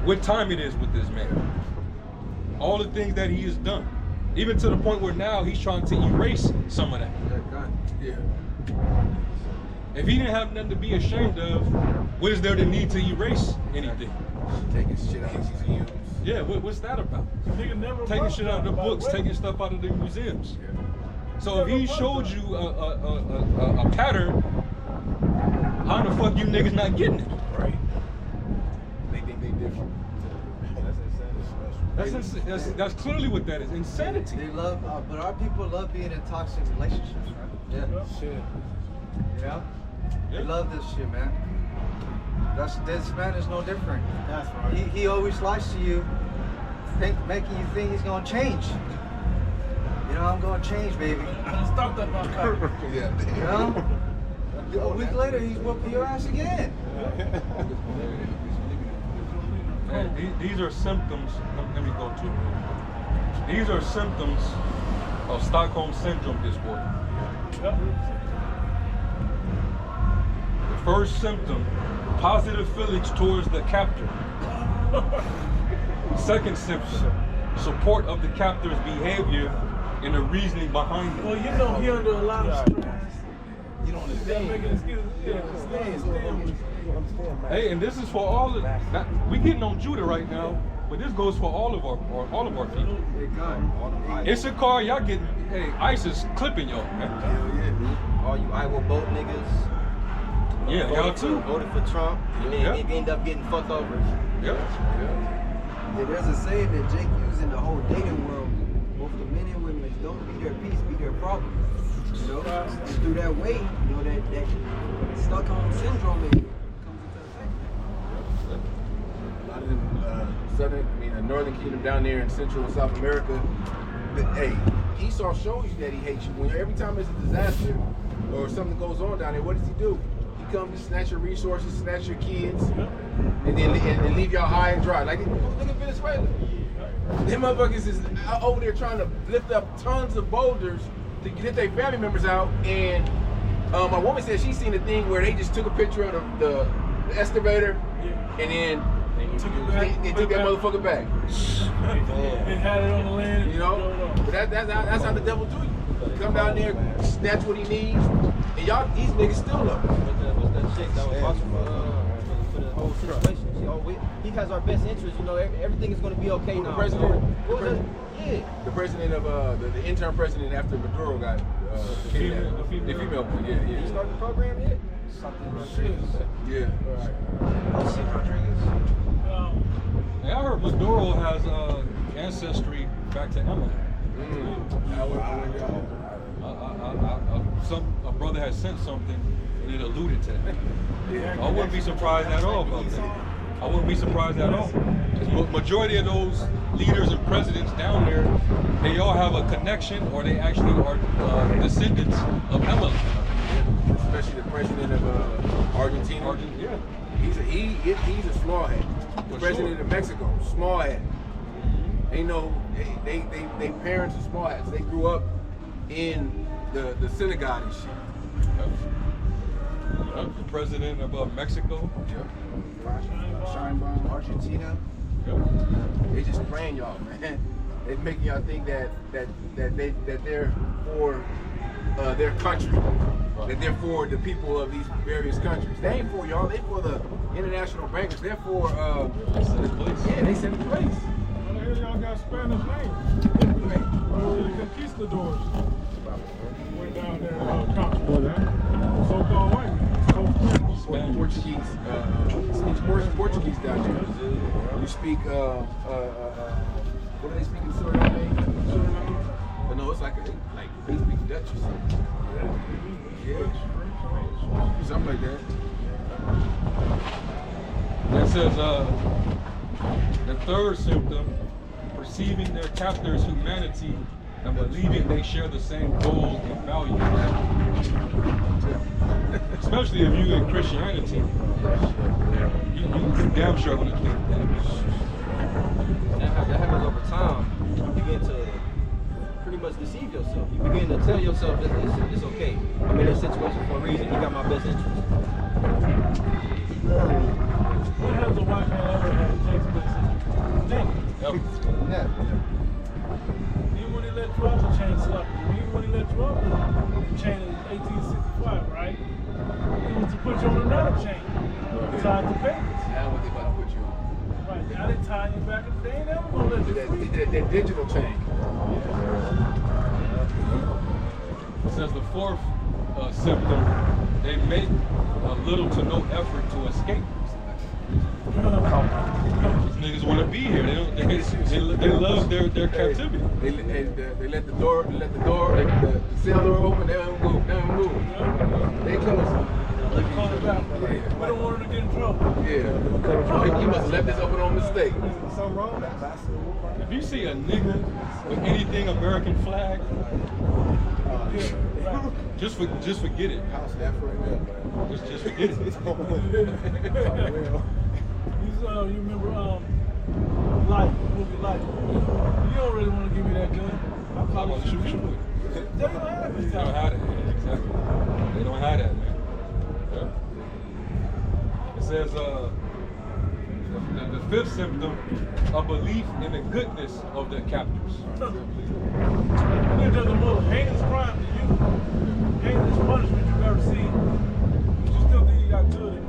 what time it is with this man. All the things that he has done, even to the point where now he's trying to erase some of that. Yeah. If he didn't have nothing to be ashamed of, what is there to need to erase anything? Taking shit out of museums. Yeah, what's that about? Nigga never Taking was shit out of the by books, way. taking stuff out of the museums. Yeah. So if he showed you a pattern, how the fuck you niggas not getting it? Right. They think they different. That's clearly what that is. Insanity. They love, but our people love being in toxic relationships, right? Yeah. Shit. You know? They Yeah. love this shit, man. This man is no different. That's right. He always lies to you, making you think he's gonna change. You know, I'm gonna change, baby. Stop that motherfucker. Yeah. You know? A week later, he's whooping your ass again. Man, these are symptoms. Let me go to it. These are symptoms of Stockholm Syndrome disorder. Yep. The first symptom, positive feelings towards the captor. Second symptom, support of the captor's behavior and the reasoning behind it. Well, you know he under a lot of stress. You don't He's gotta understand. make an excuse. Yeah, understand. Hey, and this is for all of we getting on Judah right now, but this goes for all of our people. Hey, God. Issachar, y'all getting ICE is clipping y'all, man. All you Iowa boat niggas. Yeah, y'all too. Voted for Trump, and then Yeah. they end up getting fucked over. Yep. Yeah, there's a saying that Jake used in the whole dating world. Both the men and women, don't be their peace, be their problem. You know, and through that way, you know that Stockholm syndrome it comes into effect. A lot of them, the Northern Kingdom down there in Central and South America. But hey, Esau shows you that he hates you. When every time there's a disaster or something goes on down there, what does he do? He comes to snatch your resources, snatch your kids, and then leave y'all high and dry. Like look at Venezuela. Them motherfuckers is out over there trying to lift up tons of boulders to get their family members out. And my woman said she seen a thing where they just took a picture of the excavator and then they took that motherfucker back. And had it on the land. You know? But that's how the devil do you. Come down there, snatch what he needs, and y'all, these niggas still up. What's that chick that was watching for the whole situation? He has our best interest, you know. Everything is going to be okay now. The president, Yeah. the president of the interim president after Maduro got The female one. Yeah, He yeah, started the program yet? yeah. Jose Rodriguez. Hey, I heard Maduro has ancestry back to Emma. A brother had sent something and it alluded to that. I wouldn't be surprised at all about that. I wouldn't be surprised at all. 'Cause majority of those leaders and presidents down there, they all have a connection or they actually are descendants of Emma. Especially the president of Argentina. Yeah. He's a small head. The For president sure. of Mexico, small head. They know they parents are small heads. They grew up in the synagogue and shit. The president of Mexico. Yep. Scheinbaum, Argentina. Yep. They just praying y'all, man. It's making y'all think that they're for their country, that they're for the people of these various countries. They ain't for y'all. They for the international bankers. They're for they send the police. Why the hell y'all got Spanish names? The conquistadors went down there and conquered. So-called white men. Portuguese, speaks Portuguese down there. You speak, what do they speak in Suriname? But no, it's like they speak Dutch or something. Yeah. Something like that. That says, the third symptom, perceiving their captors' humanity and believing they share the same goals and values. Especially if you in Christianity, you damn sure gonna think that. That happens over time. You begin to pretty much deceive yourself. You begin to tell yourself it's okay. I'm in this situation for a reason. He got my best interest. When has a white man ever had Jake's best interest? Yeah. Even when he let you off the chain slap you, even when he let you off the chain in 1865, right? He was to put you on another chain, tied to papers. Now what they about to put you on? Right, now they tie you back in the day, never gonna let you free. That digital chain. It says the fourth symptom, they make little to no effort to escape. These niggas want to be here. They love their captivity. They let the cell door open. They don't move. They close. They call it back. We don't want him to get in trouble. Yeah. You must have left this open on mistake. Something wrong? If you see a nigga with anything American flag, just forget it. House that for right now, man. Just forget it. You remember Life, the movie Life. You don't really want to give me that gun. I'm going to shoot you with it. They don't have it. They don't have that. Yeah, exactly. They don't have that, man. Yeah. It says the fifth symptom, a belief in the goodness of their captors. They're the most heinous crime to you, heinous punishment you've ever seen. But you still think you got good in it.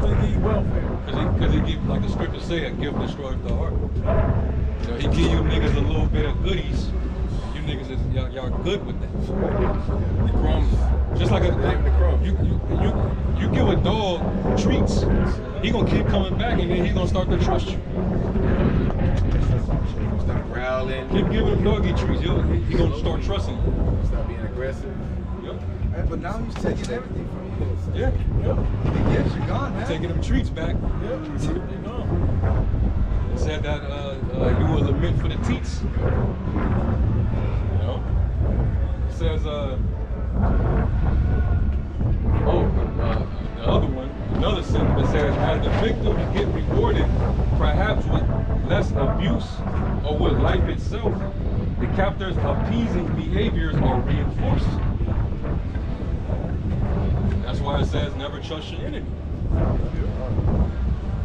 They give you welfare. Because he give, like the scriptures say, a gift destroys the heart. You know, he give you niggas a little bit of goodies. You niggas is y'all good with that. The crumbs. Just like the crumbs. You give a dog treats, he gonna keep coming back and then he gonna start to trust you. Start growling. Keep giving him doggy treats, he gonna start trusting you. Start being aggressive. Yep. But now he's taking everything from you. Yeah. Yes, you're gone, man. Taking them treats back. Yep, they're gone. It said that you will lament for the teats. You know? It says, the other one, another sentence says, as the victims get rewarded, perhaps with less abuse or with life itself, the captors' appeasing behaviors are reinforced. That's why it says never trust your enemy.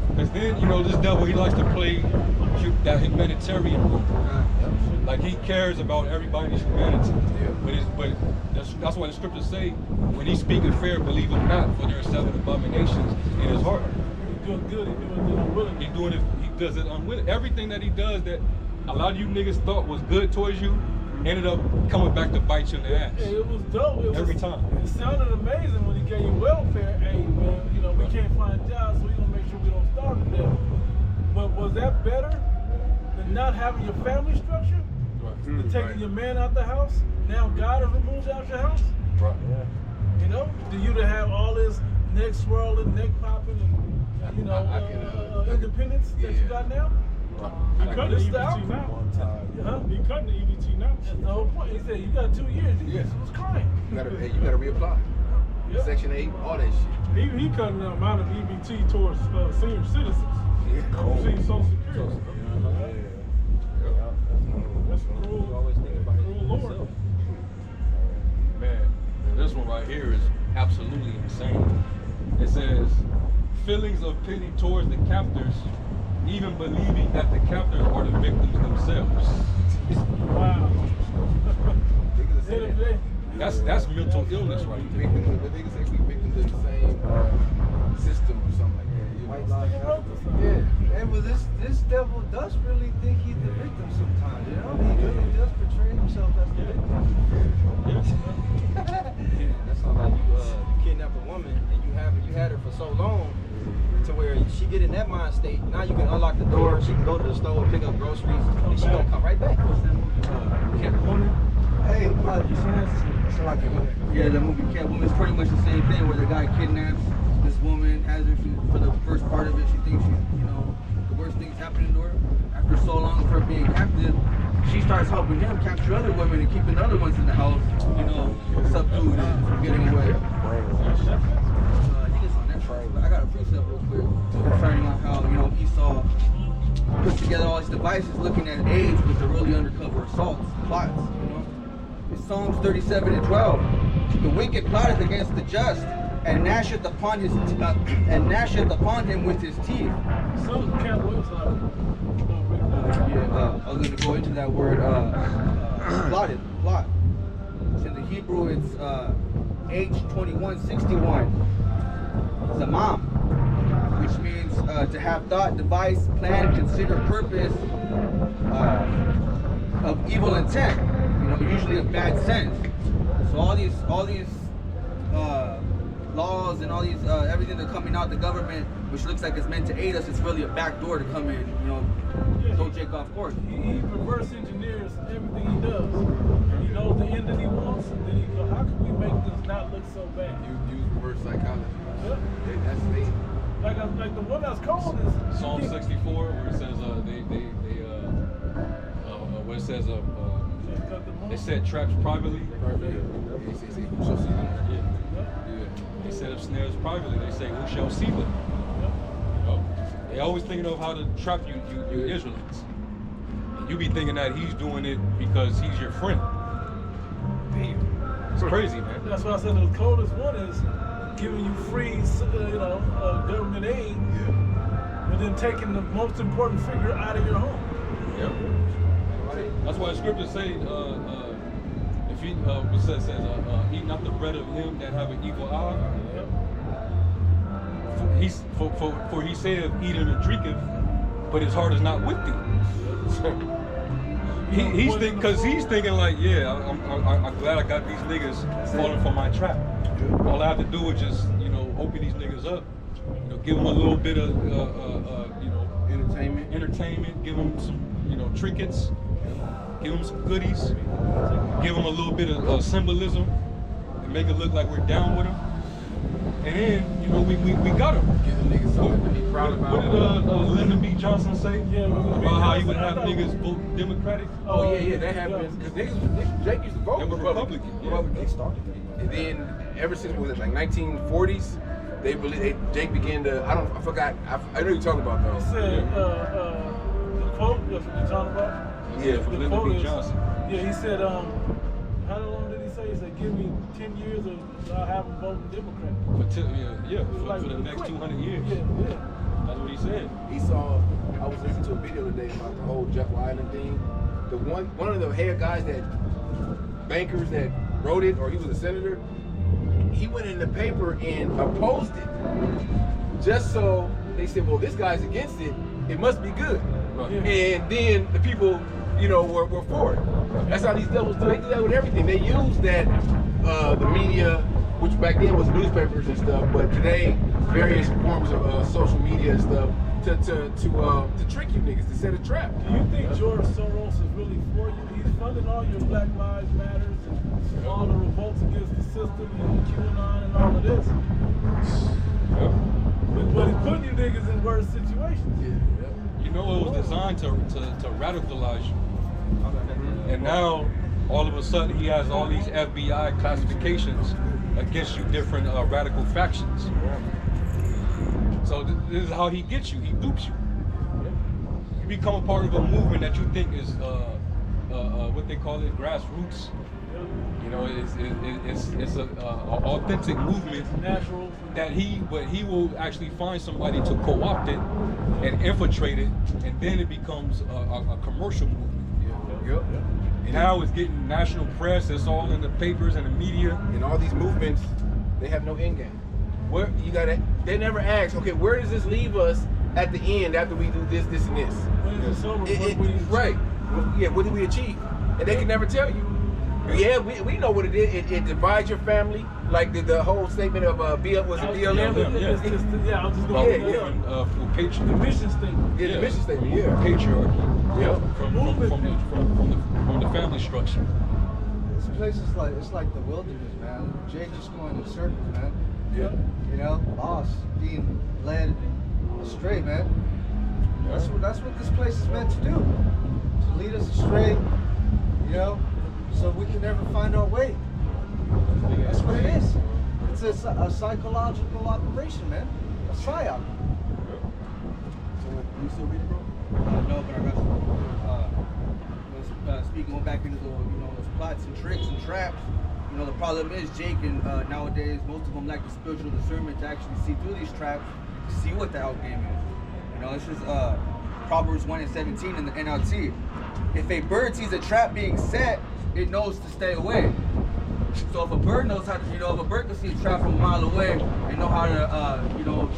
Because then, you know, this devil, he likes to play that humanitarian role. Like he cares about everybody's humanity. But that's why the scriptures say, when he speaketh fair, believe him not, for there are 7 abominations in his heart. He's doing good, he's doing it unwillingly. He does it unwilling. Everything that he does that a lot of you niggas thought was good towards you, ended up coming back to bite you in the ass. Yeah, it was dope. Every time. It sounded amazing when he gave you welfare. Hey, man, you know, we can't find jobs, so we're going to make sure we don't starve to death. But was that better than not having your family structure? Than taking your man out the house? Now God has removed out your house? Right. You know? Do you to have all this neck swirling, neck popping, and, you know, independence that you got now? He cutting the EBT now. He cutting the EBT now. That's the whole point. He said, you got 2 years. He just was crying. You gotta reapply. Yep. Section 8, all that shit. He cutting the amount of EBT towards senior citizens. See, Social Security. That's cruel. Cruel Lord. Man, this one right here is absolutely insane. It says, feelings of pity towards the captors, even believing that the captors are the victims themselves. Wow. That's mental illness right there. But niggas say we victims of the same system or something like that. You know? Yeah, and but this devil does really think he's the victim sometimes, you know? He really does portray himself as the victim. That sounds like you kidnap a woman and you had her for so long to where she get in that mind state. Now you can unlock the door, she can go to the store, pick up groceries, and she gonna come right back. Hey, you seen this? Yeah, the movie Catwoman is pretty much the same thing where the guy kidnaps this woman, has her for the first part of it. She thinks she's, you know, the worst things happening to her. After so long of her being captive, she starts helping him capture other women and keeping the other ones in the house, you know, subdued and from getting away. I think it's on Netflix, but I got a precept real quick concerning on how, you know, Esau puts together all his devices looking at age with the really undercover assaults, plots, you know. It's Psalms 37:12. The wicked plotteth against the just, and gnasheth upon him with his teeth. So Cat was I was going to go into that word, plot. It's in the Hebrew, it's H2161. Zamam, which means to have thought, device, plan, consider, purpose of evil intent. You know, usually of bad sense. So all these laws and all these everything that's coming out the government, which looks like it's meant to aid us, it's really a back door to come in. You know, throw Jake off course. He reverse engineers everything he does. He knows the end that he wants, and then he goes, how can we make this not look so bad? You use reverse psychology. Yeah. That's me. Like the one that's cold is Psalm 64, where it says where it says they set traps privately. They set up snares privately. They say, who shall see them? You know, they always thinking of how to trap you Israelites. And you be thinking that he's doing it because he's your friend. Damn. It's crazy, man. That's why I said the coldest one is giving you free, government aid, but then taking the most important figure out of your home. Yep. That's why the scriptures say, if he eat not the bread of him that have an evil eye. For he saith, eateth and drinketh, but his heart is not with thee. He's thinking like, yeah, I'm glad I got these niggas falling for my trap. All I have to do is just, you know, open these niggas up, you know, give them a little bit of, you know, entertainment, give them some, you know, trinkets, give them some goodies, give them a little bit of symbolism, and make it look like we're down with them. And then, you know, we got him. Give the niggas something to be proud about. What did Lyndon B. Johnson say? Yeah, about how he would have niggas vote Democratic? Oh yeah, that happened. Because Jake used to vote They were Republican. Republican. They started it. And then ever since, what was it, like 1940s, Jake began to, I forgot, I know you're talking about though. He said, the quote, that's what you're talking about? Yeah, from The Lyndon quote B. is- Johnson. Yeah, he said, how long did he say? He said, give me 10 years of I'll have him voting Democrat. For the next 200 years. Yeah. That's what he said. He saw, I was listening to a video today about the whole Jekyll Island thing. The one of the head guys bankers that wrote it, or he was a senator, he went in the paper and opposed it. Just so they said, well, this guy's against it, it must be good. Right. And then the people, you know, were for it. That's how these devils do. They do that with everything. They use that, the media, which back then was newspapers and stuff, but today, various forms of social media and stuff, to trick you niggas, to set a trap. Do you think George Soros is really for you? He's funding all your Black Lives Matters and all the revolts against the system and QAnon and all of this. But he's putting you niggas in worse situations. You know, it was designed to radicalize you. And now, all of a sudden, he has all these FBI classifications against you, different radical factions. So this is how he gets you. He dupes you. You become a part of a movement that you think is what they call it, grassroots. You know, it's a authentic movement. Natural. That he will actually find somebody to co-opt it and infiltrate it, and then it becomes a commercial movement. Yep. And now it's getting national press. It's all in the papers and the media. And all these movements, they have no end game. Where you gotta, they never ask, okay, where does this leave us at the end after we do this, this, and this? When is it over? Right. Yeah, what did we achieve? And they can never tell you. Yeah, we know what it is. It divides your family, like the whole statement of was it BLM? Yeah, I was just going to the mission statement. Yeah, the mission statement. Yeah, patriarchy. Yeah, from the family structure. This place is like the wilderness, man. Jake just going in circles, man. Yeah. You know, lost, being led astray, man. That's what this place is meant to do. To lead us astray, you know, so we can never find our way. That's what it is. It's a psychological operation, man. A psyop. You still reading, bro? No, but I got some. Speaking going back into the, those plots and tricks and traps. You know, the problem is Jake and nowadays most of them lack the spiritual discernment to actually see through these traps, to see what the outgame is. You know, this is Proverbs 1:17 in the NLT. If a bird sees a trap being set, it knows to stay away. So if a bird knows how to, if a bird can see a trap from a mile away and know how to, use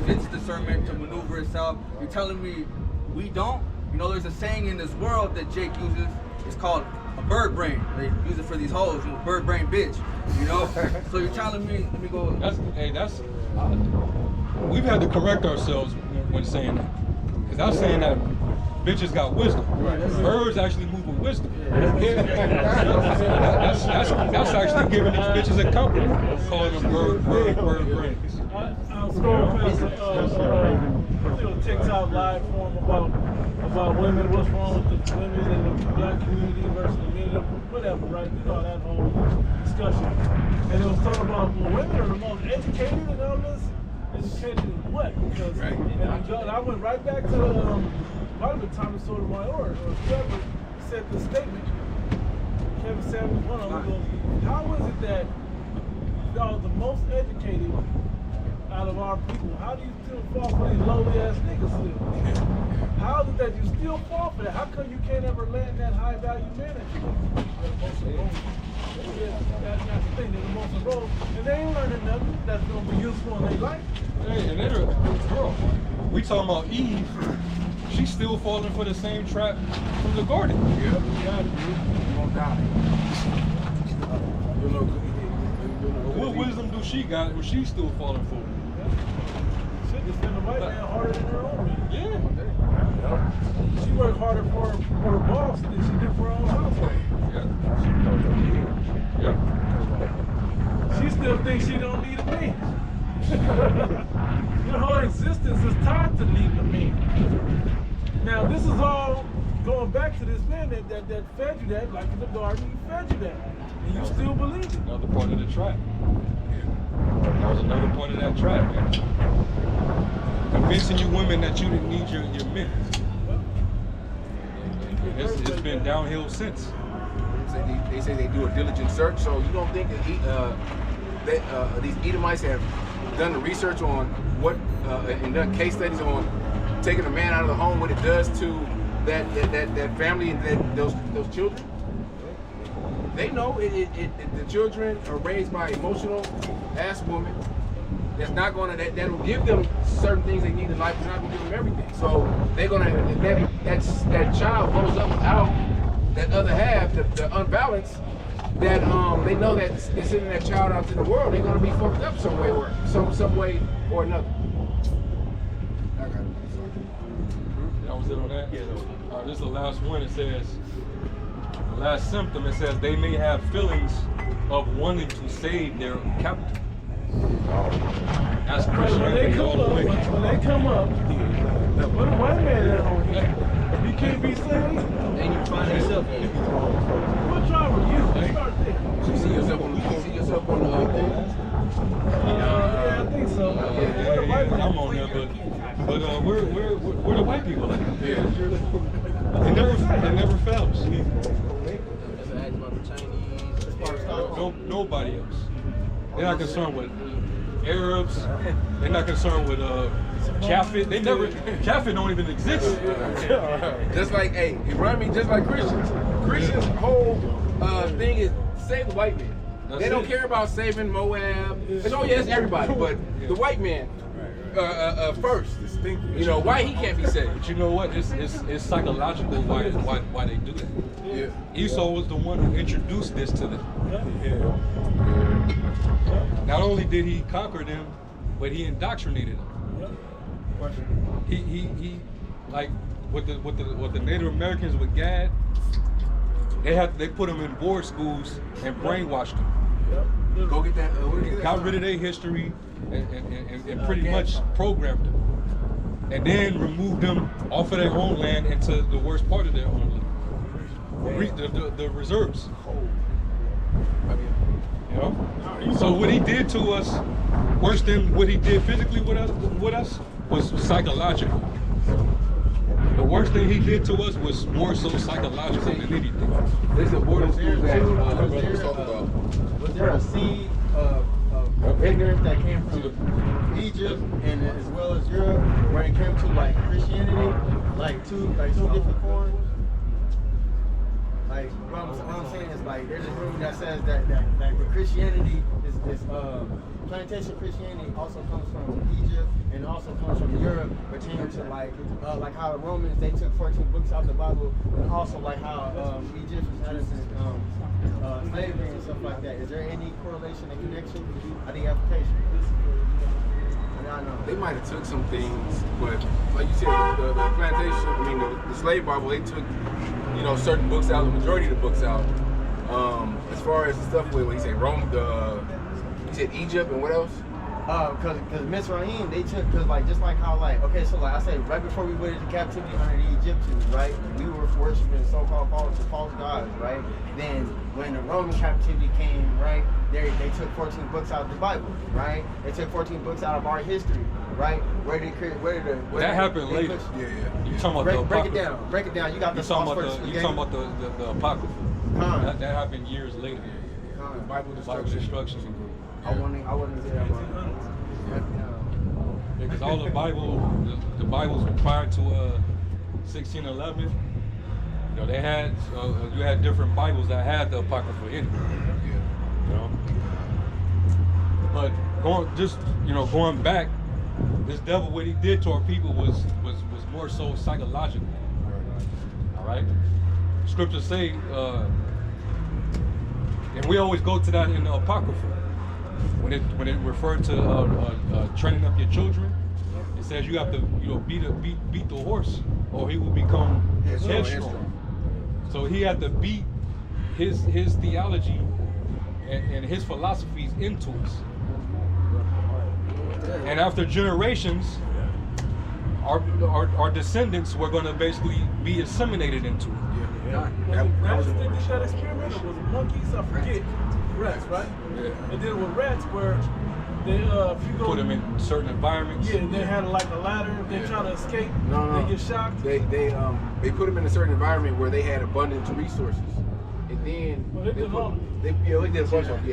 its discernment to maneuver itself, you're telling me we don't? You know, there's a saying in this world that Jake uses. It's called a bird brain. They use it for these hoes, bird brain bitch. You know? So you're telling me, let me go. We've had to correct ourselves when saying that. Because I'm saying that bitches got wisdom. Birds actually move with wisdom. That's actually giving these bitches a compliment, calling them bird brains. I was scrolling past a TikTok live form about women, what's wrong with the women in the black community versus the men, whatever, right? You know, that whole discussion. And it was talking about, well, women are the most educated and all this. Educated in what? Because and I went right back to might have been Thomas Sotomayor or whoever said the statement. Kevin Samuels was one of them. Goes, how is it that y'all are the most educated out of our people? How do you still fall for these lowly ass niggas still? How is it that you still fall for that? How come you can't ever land that high value man that you want? That's the thing, they're the most enrolled. And they ain't learning nothing that's gonna be useful in their life. Hey, and girl, we talking about Eve. She's still falling for the same trap from the garden. Yeah, you won't die. What wisdom do she got when she's still falling for? Shit, just been the white man harder than her own man. Yeah. She worked harder for her boss than she did for her own household. Yeah. She still thinks she don't need a man. Her whole existence is tied to needing a man. Now this is all going back to this man that fed you that, like in the garden, he fed you that. And you still believe it. Another part of the trap. That was another part of that trap, man. Convincing you women that you didn't need your men. It's been downhill since. They say they do a diligent search, so you don't think that these Edomites have done the research on what and done case studies on taking a man out of the home, what it does to that family and those children? They know the children are raised by emotional ass woman that's not gonna that'll give them certain things they need in life, but not gonna give them everything. So they're gonna that child grows up without that other half, the unbalance, that they know that they're sending that child out to the world, they're gonna be fucked up some way or another. That was it on that? Yeah. This is the last one. It says, the last symptom, it says they may have feelings of wanting to save their captive. That's Christianity all the way. When they come up, what a white man at home here. You can't be saved. And you find yourself in. What tribe are you? Start there. You see yourself on the other thing? Yeah, I think so. I'm on there, but we're the white people. Yeah. They never It never fails. That's an act about the Chinese. Nobody else. They're not concerned with Arabs. They're not concerned with Japhet. Japhet don't even exist. Just like, hey, it remind me just like Christians. Christians' whole thing is save the white man. They don't care about saving Moab. It's, oh yeah, it's everybody, but the white man first. You know why he can't be saved. But you know what? It's psychological why they do that. Yeah. Esau was the one who introduced this to them. Not only did he conquer them, but he indoctrinated them. He like with the Native Americans with Gad, they put them in board schools and brainwashed them. Go get that. Got rid of their history and pretty much programmed them. And then removed them off of their own land into the worst part of their own land. The reserves. You know? So what he did to us, worse than what he did physically with us was psychological. The worst thing he did to us was more so psychological than anything. There's a boarding school that was talking about. Was there a seed of ignorance that came from Egypt and as well as Europe, when it came to like Christianity, like two different forms? Like what I'm saying is like there's a room that says that the Christianity is plantation Christianity also comes from Egypt and also comes from Europe, pertaining to like how the Romans they took 14 books out of the Bible, and also like how Egyptians had us in slavery and stuff like that. Is there any correlation and connection? I think application. They might have took some things, but like you said, the plantation, I mean the slave Bible, they took, you know, certain books out, the majority of the books out. As far as the stuff with, what he said, Rome, he said Egypt and what else? Because Mizraim, they took, because like, just like how like, okay, so like I said, right before we went into captivity under the Egyptians, right, we were worshiping so-called false gods, right? Then when the Roman captivity came, right, they took 14 books out of the Bible, right? They took 14 books out of our history, right? That happened later. Yeah. You talking about break it down. You got the talking about the Apocrypha. That happened years later. The Bible destruction. I wouldn't say that about because all the Bibles prior to 1611, you know, they had you had different Bibles that had the Apocrypha in it. You know, but going back, this devil, what he did to our people was more so psychological. All right, scriptures say, and we always go to that in the Apocrypha. When it referred to training up your children, it says you have to beat the horse or he will become headstrong. So he had to beat his theology and his philosophies into us. And after generations, our descendants were going to basically be assimilated into it. Rats did that experiment, or was it monkeys? I forget. Rats, right? Yeah. And then with rats, where they if you go put them in certain environments. Yeah, and they had like a ladder. If they're trying to escape, they get shocked. They put them in a certain environment where they had abundant resources, and then they did a bunch of them.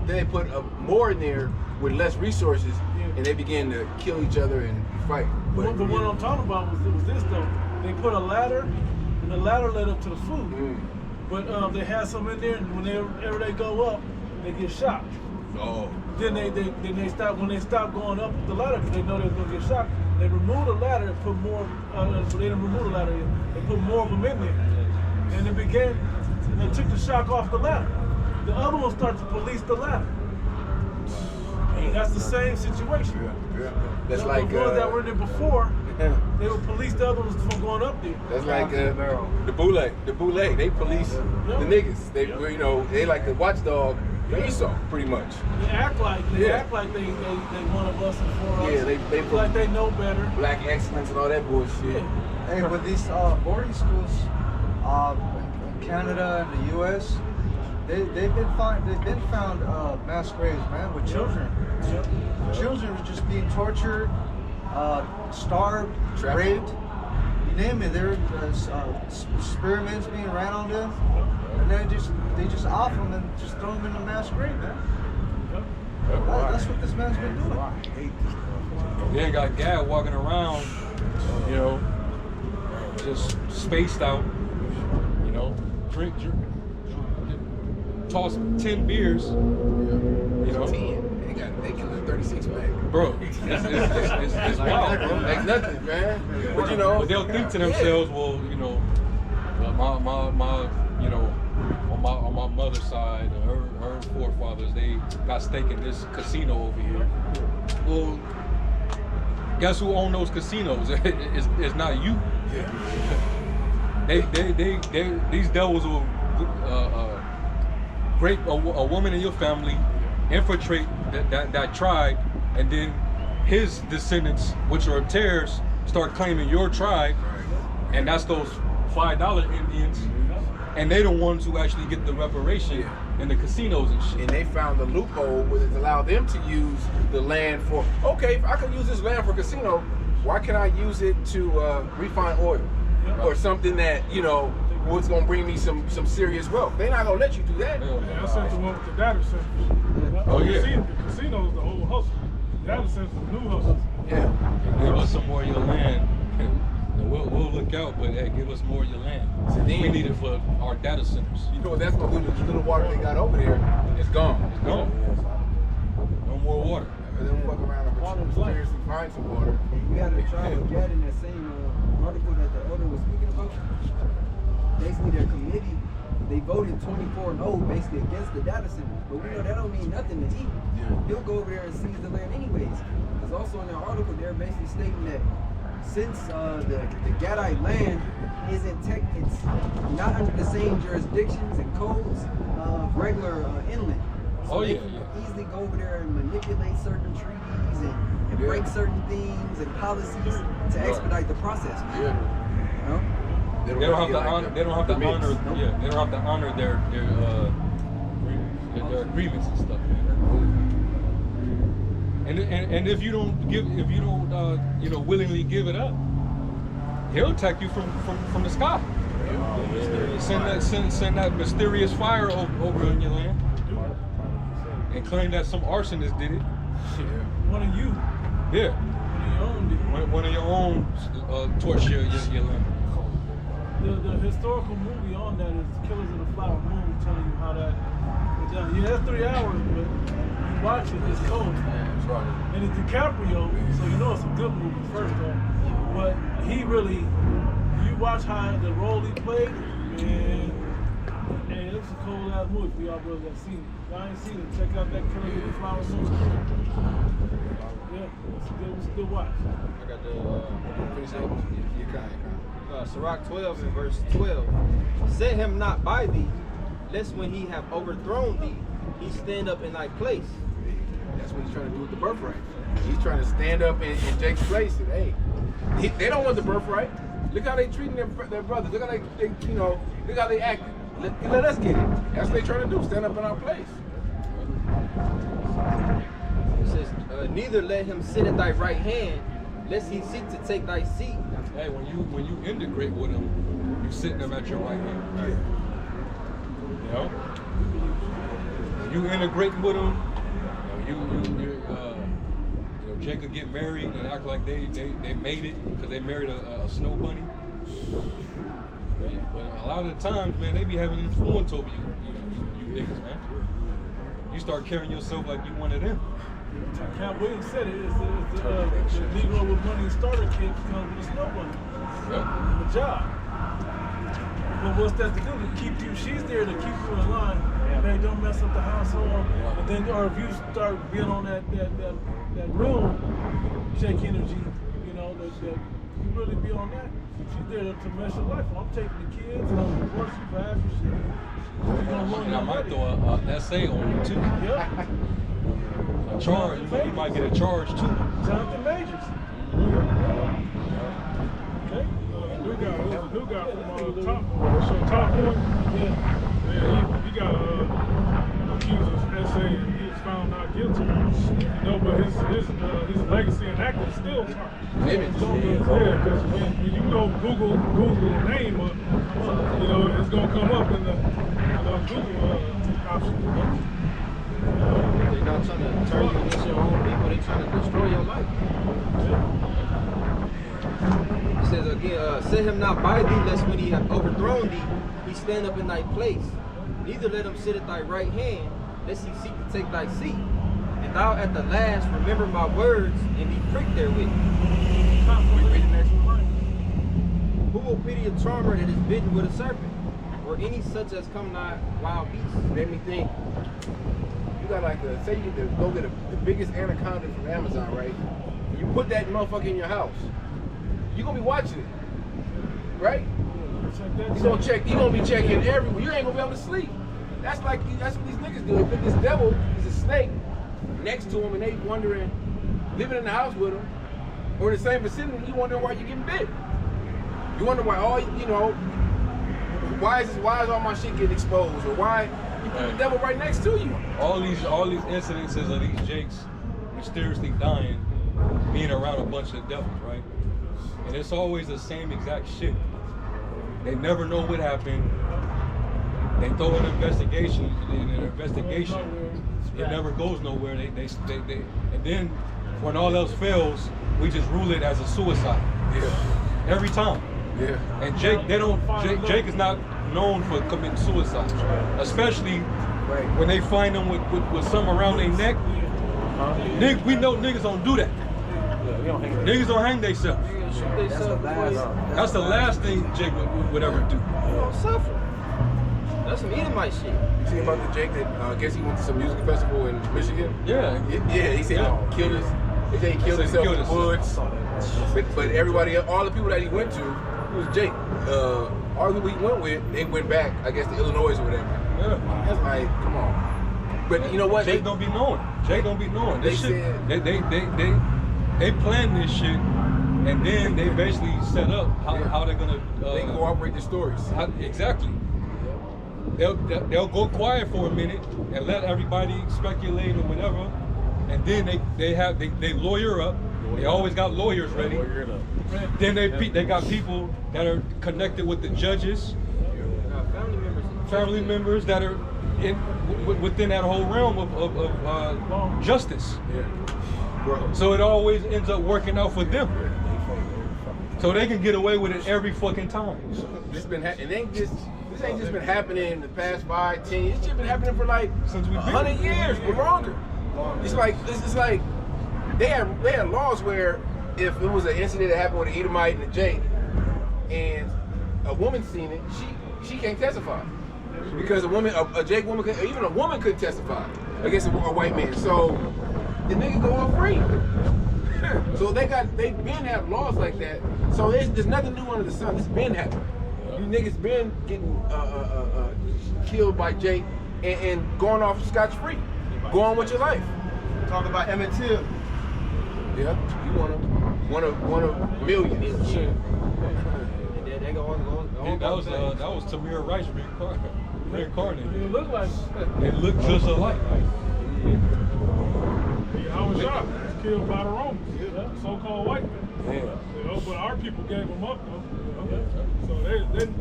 Then they put more in there with less resources, and they began to kill each other and fight. But what I'm talking about was this though. They put a ladder, and the ladder led up to the food. But they had some in there, and whenever they go up, they get shocked. Oh. Then they stop when they stop going up the ladder because they know they're gonna get shocked. They remove the ladder and put more. They didn't remove the ladder. They put more of them in there, and they took the shock off the ladder. The other ones start to police the ladder. And that's the same situation. Yeah. That's the like ones that were in there before. They would police the other ones from going up there. That's like the boule. They police the niggas. They like the watchdog for Esau, pretty much. They act like they one of us and for us. Yeah, they like they know better. Black excellence and all that bullshit. Yeah. Hey, but these boarding schools in Canada and the U.S., they've been found mass graves, man, with children. Children are just being tortured, starved, raped. name it. There experiments being ran on them, and then they just off them and just throw them in the mass grave, man. That's what this man's been doing. Then got Gad walking around, you know, just spaced out, you know, drink, toss 10 beers, you know. 10. They can live 36 pack. Bro, it's wild, bro. Like nothing, man. But you know, but they'll think to themselves, well, you know, my you know, on my mother's side, her forefathers, they got stake in this casino over here. Well, guess who own those casinos? It's not you. These devils will rape a woman in your family, infiltrate that tribe, and then his descendants, which are tares, start claiming your tribe, and that's those $5 Indians, and they the ones who actually get the reparation in the casinos and shit. And they found the loophole where it allowed them to use the land for, okay, if I can use this land for a casino, why can't I use it to refine oil? Or something that, you know, what's gonna bring me some serious wealth. They're not gonna let you do that. Yeah, that's the one with the data centers. Oh yeah. The casino's the whole hustle. Data centers the new hustle. Yeah. Give us some more of your land. We'll look out, but hey, give us more of your land. We need it for our data centers. You know what that's gonna do to the little water they got over there? It's gone. It's gone. No more water. They'll fuck around and seriously find some water. We had a trial with Gad in that same article that the elder was speaking about. Basically, their committee, they voted 24-0 basically against the data center. But we know that don't mean nothing to him. He'll go over there and seize the land anyways. Because also in their article, they're basically stating that since the Gadite land isn't it's not under the same jurisdictions and codes of regular inland. So they can easily go over there and manipulate certain treaties and break certain things and policies to expedite the process. Yeah. You know? They don't have to honor. They don't have to honor. Yeah, they don't have to honor their agreements and stuff. And if you don't you know, willingly give it up, he'll attack you from the sky. Send that mysterious fire over in your land, and claim that some arsonist did it. One of you. Yeah. One of your own torch your land. The historical movie on that is Killers of the Flower Moon, telling you how that was done. Yeah, that's 3 hours, but you watch it, it's cold. That's right. And it's DiCaprio, so you know it's a good movie, first off. But he really, you watch how the role he played, and it's a cold ass movie for y'all brothers that seen it. If y'all ain't seen it, check out that Killers of the Flower Moon. Yeah, it's a good watch. I got the Sirach 12 and verse 12. Set him not by thee, lest when he have overthrown thee, he stand up in thy place. That's what he's trying to do with the birthright. He's trying to stand up in Jake's place and hey, they don't want the birthright. Look how they treating their brothers. Look how they you know, look how they acting. Let us get it. That's what they're trying to do. Stand up in our place. It says, neither let him sit at thy right hand, lest he seek to take thy seat. Hey, when you integrate with them, you sitting them at your right hand. You know, you integrate with them. You know, Jacob get married and act like they made it because they married a snow bunny. But a lot of the times, man, they be having influence over you niggas, man. You start carrying yourself like you one of them. Count Williams said it. It's the Negro with money starter kit comes with a snow bunny. The job. But what's that to do? To keep you, she's there to keep you in line. Hey, don't mess up the household. And then, or if you start being on that real Jake energy, you know, that you really be on that. She's there to mess your life. I'm taking the kids and I'm divorcing you for half your shit. I might throw a essay on you too. Yeah. A charge. You might get a charge too. Jonathan Majors. Okay. New guy from Top Boy. Yeah. He got accused of essay and he was found not guilty. You know, but his legacy in acting is still tarnished. Image. Yeah, because when you go Google the name up, you know, it's gonna come up in the Google option. They're not trying to turn you against your own people. They're trying to destroy your life. It says again, set him not by thee, lest when he have overthrown thee, he stand up in thy place. Neither let him sit at thy right hand, lest he seek to take thy seat. And thou at the last remember my words and be pricked therewith. Who will pity a charmer that is bitten with a serpent, or any such as come nigh wild beasts? Made me think. You got like say you get to go get the biggest anaconda from Amazon, right? And you put that motherfucker in your house. You're gonna be watching it, right? You're gonna be checking everywhere. You ain't gonna be able to sleep. That's what these niggas do. They put this devil, he's a snake, next to him, and they wondering, living in the house with him, or in the same vicinity, you wondering why you getting bit. You wonder why why is all my shit getting exposed, or why you put the devil right next to you. All these incidences of these Jakes mysteriously dying, being around a bunch of devils, right? And it's always the same exact shit. They never know what happened. They throw an investigation, it never goes nowhere. And then when all else fails, we just rule it as a suicide. Yeah. Every time. Yeah. And Jake is not known for committing suicide, especially when they find them with something around their neck. We know niggas don't do that. Niggas don't hang themselves. That's the last thing Jake would ever do. You don't suffer. That's some Edomite shit. You see about the Jake that I guess he went to some music festival in Michigan? Yeah. Yeah, he said he killed himself in the woods. But everybody, all the people that he went to, it was Jake. All the people he went with, they went back, I guess, to Illinois or whatever. Yeah. That's like, come on. But you know what? Jake don't be knowing. This shit, they plan this shit, and then they basically set up how they're gonna. They cooperate the stories. Exactly. They'll go quiet for a minute and let everybody speculate or whatever, and then they lawyer up. They always got lawyers ready. Then they got people that are connected with the judges, family members that are within that whole realm of justice. So it always ends up working out for them. So they can get away with it every fucking time. This ain't just been happening in the past 5, 10 years. It's just been happening for like since we've 100 years or longer. It's like they had laws where if it was an incident that happened with an Edomite and a Jake, and a woman seen it, she can't testify because a Jake woman, even a woman couldn't testify against a white man. So the nigga go off free. So they been have laws like that. So there's nothing new under the sun. It's been happening. You niggas been getting killed by Jake and going off scotch-free. Go on with your life. Talk about Emmett Till. Yeah, you one of millions. Shit. That was Tamir Rice reincarnated. It looked like They look just alike. I was shocked. He was killed by the Romans, so-called white men. Yeah. You know, but our people gave them up though. You know? So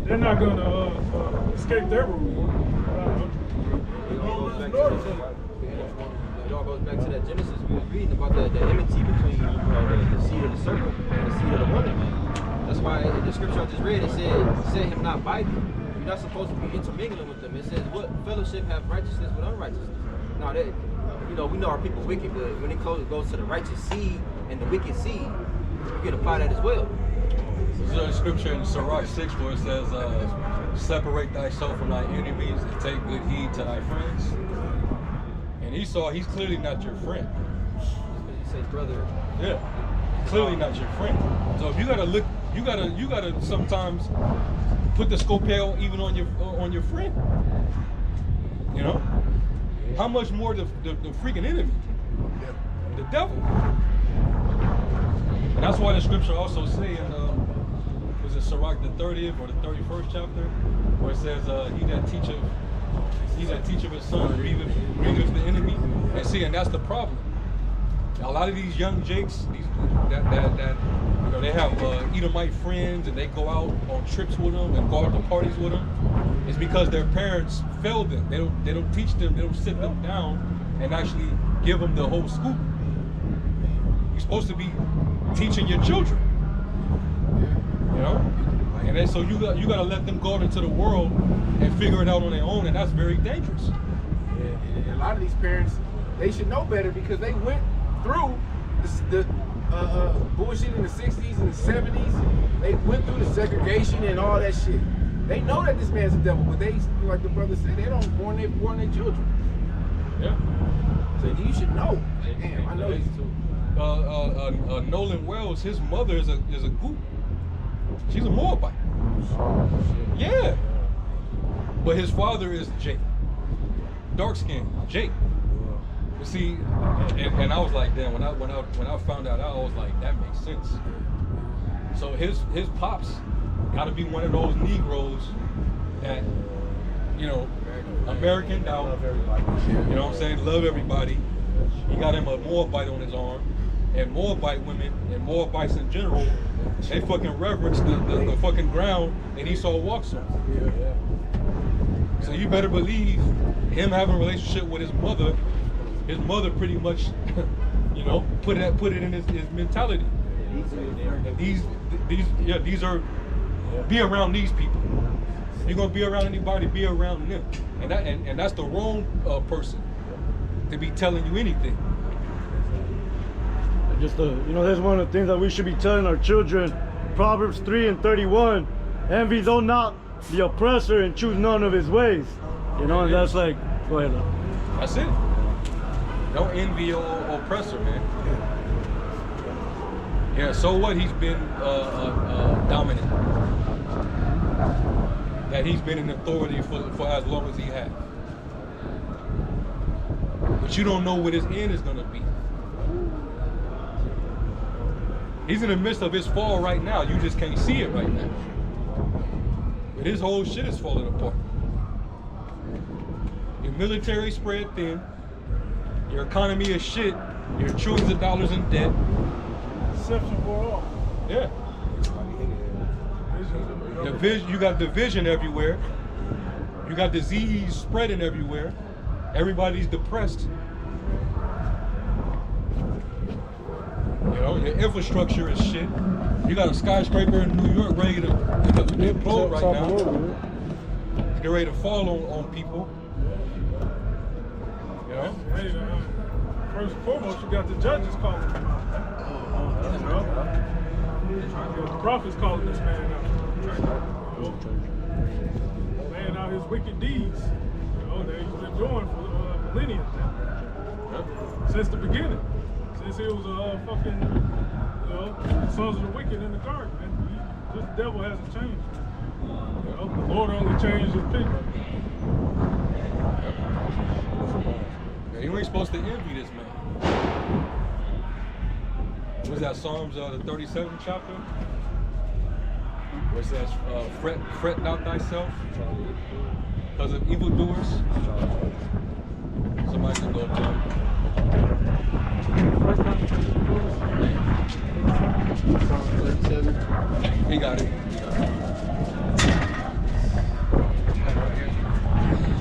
they're not gonna escape their rule. It all goes back to that Genesis we was reading about the enmity between the seed of the serpent and the seed of the woman. That's why in the scripture I just read it said, "Set him not by thee." You're not supposed to be intermingling with them. It says, "What fellowship have righteousness with unrighteousness?" Now that we know our people wicked, but when it goes to the righteous seed and the wicked seed, you can apply that as well. There's a scripture in Sirach 6 where it says, "Separate thyself from thy enemies and take good heed to thy friends." And Esau, he's clearly not your friend. You say, brother. Yeah, clearly not your friend. So if you gotta sometimes put the scopel even on your friend. You know, how much more the freaking enemy, the devil. And that's why the scripture also say in was it Sirach the 30th or the 31st chapter, where it says, "He that teacheth He's a teacher of his son, grieveth the enemy. And see, and that's the problem. Now, a lot of these young Jakes, that you know, they have Edomite friends and they go out on trips with them and go out to parties with them. It's because their parents failed them. They don't teach them. They don't sit them down and actually give them the whole scoop. You're supposed to be teaching your children. You know, and then so you got to let them go out into the world and figure it out on their own, and that's very dangerous. Yeah, and a lot of these parents, they should know better because they went through the bullshit in the 60s and the 70s. They went through the segregation and all that shit. They know that this man's a devil, but they, like the brother said, they don't warn their children. Yeah. So you should know. Damn, I know these two. Nolan Wells, his mother is a goop. She's a Moabite. Yeah. But his father is Jake. Dark skin, Jake. You see, and I was like, damn, when I found that out, I was like, that makes sense. So his pops gotta be one of those Negroes that, you know, American down, you know what I'm saying, love everybody. He got him a Moabite on his arm. And Moabite women and Moabites in general, they fucking reverence the fucking ground that Esau walks on. So you better believe him having a relationship with his mother pretty much, you know, put it in his mentality. And these are, be around these people. If you're gonna be around anybody, be around them. And that's the wrong person to be telling you anything. Just you know, that's one of the things that we should be telling our children. Proverbs 3:31, envy though not the oppressor and choose none of his ways. You know, and that's like, go ahead. That's it. Don't envy your oppressor, man. Yeah, so what? He's been dominant. That he's been in authority for as long as he has. But you don't know what his end is gonna be. He's in the midst of his fall right now. You just can't see it right now. But his whole shit is falling apart. Your military spread thin. Your economy is shit. Your trillions of dollars in debt. Deception for all. Yeah. You got division everywhere. You got disease spreading everywhere. Everybody's depressed. You know, your infrastructure is shit. You got a skyscraper in New York ready to implode right now. It's get ready to fall on people. You know? Hey, first and foremost, you got the judges calling him out. You know? The prophets calling this man out. You know? Laying out his wicked deeds, you know, that he's been doing for millennia now. Since the beginning. Since he was a fucking, you know, sons of the wicked in the garden, man. This devil hasn't changed. You know, the Lord only changed his people. Yeah, you ain't supposed to envy this man. Was that Psalms, the 37th chapter? Where it says, fret not thyself because of evildoers. Somebody can go up to him. He got it.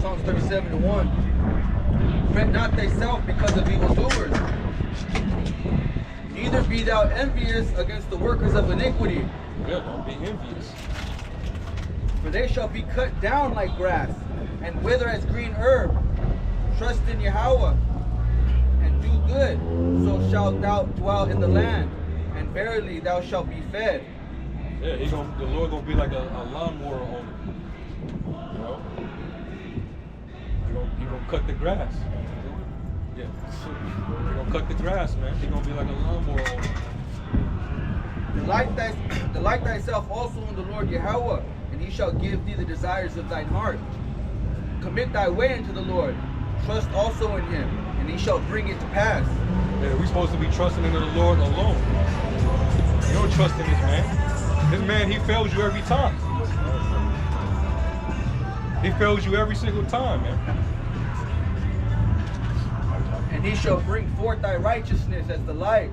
Psalms 37:1. Fret not thyself because of evildoers. Neither be thou envious against the workers of iniquity. Yeah, don't be envious. For they shall be cut down like grass, and wither as green herb. Trust in Yahweh, and do good, so shalt thou dwell in the land, and verily thou shalt be fed. Yeah, the Lord gonna be like a lawnmower owner. You know? He gonna cut the grass. Yeah. He gonna cut the grass, man. He gonna be like a lawnmower owner. Delight thyself also in the Lord Yahweh, and he shall give thee the desires of thine heart. Commit thy way unto the Lord. Trust also in him, and he shall bring it to pass. Yeah, we supposed to be trusting in the Lord alone. You don't trust in this man. This man, he fails you every time. He fails you every single time, man. And he shall bring forth thy righteousness as the light,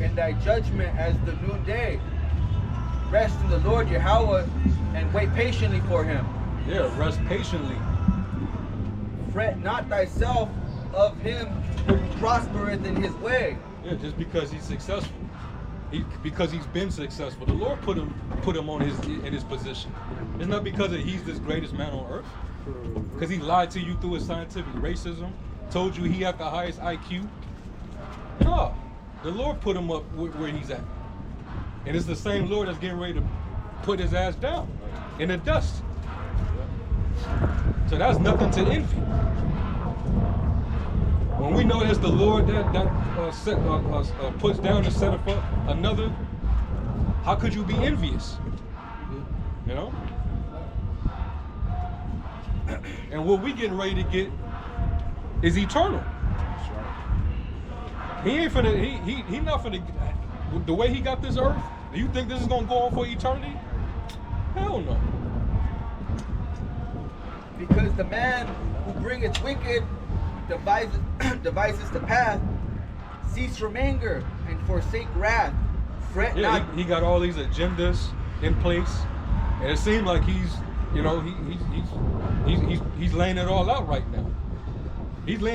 and thy judgment as the noonday. Rest in the Lord Yahweh, and wait patiently for him. Yeah, rest patiently. Fret not thyself of him who prospereth in his way. Yeah, just because he's successful. Because he's been successful. The Lord put him on in his position. It's not because he's this greatest man on earth. Because he lied to you through his scientific racism, told you he had the highest IQ. No, the Lord put him up where he's at. And it's the same Lord that's getting ready to put his ass down in the dust. So that's nothing to envy. When we know it's the Lord that puts down and set up another, how could you be envious? You know? And what we getting ready to get is eternal. He ain't finna, he not finna, the way he got this earth, do you think this is gonna go on for eternity? Hell no. Because the man who bringeth wicked devises the path, cease from anger and forsake wrath. Fret not. He got all these agendas in place, and it seems like he's laying it all out right now. He's laying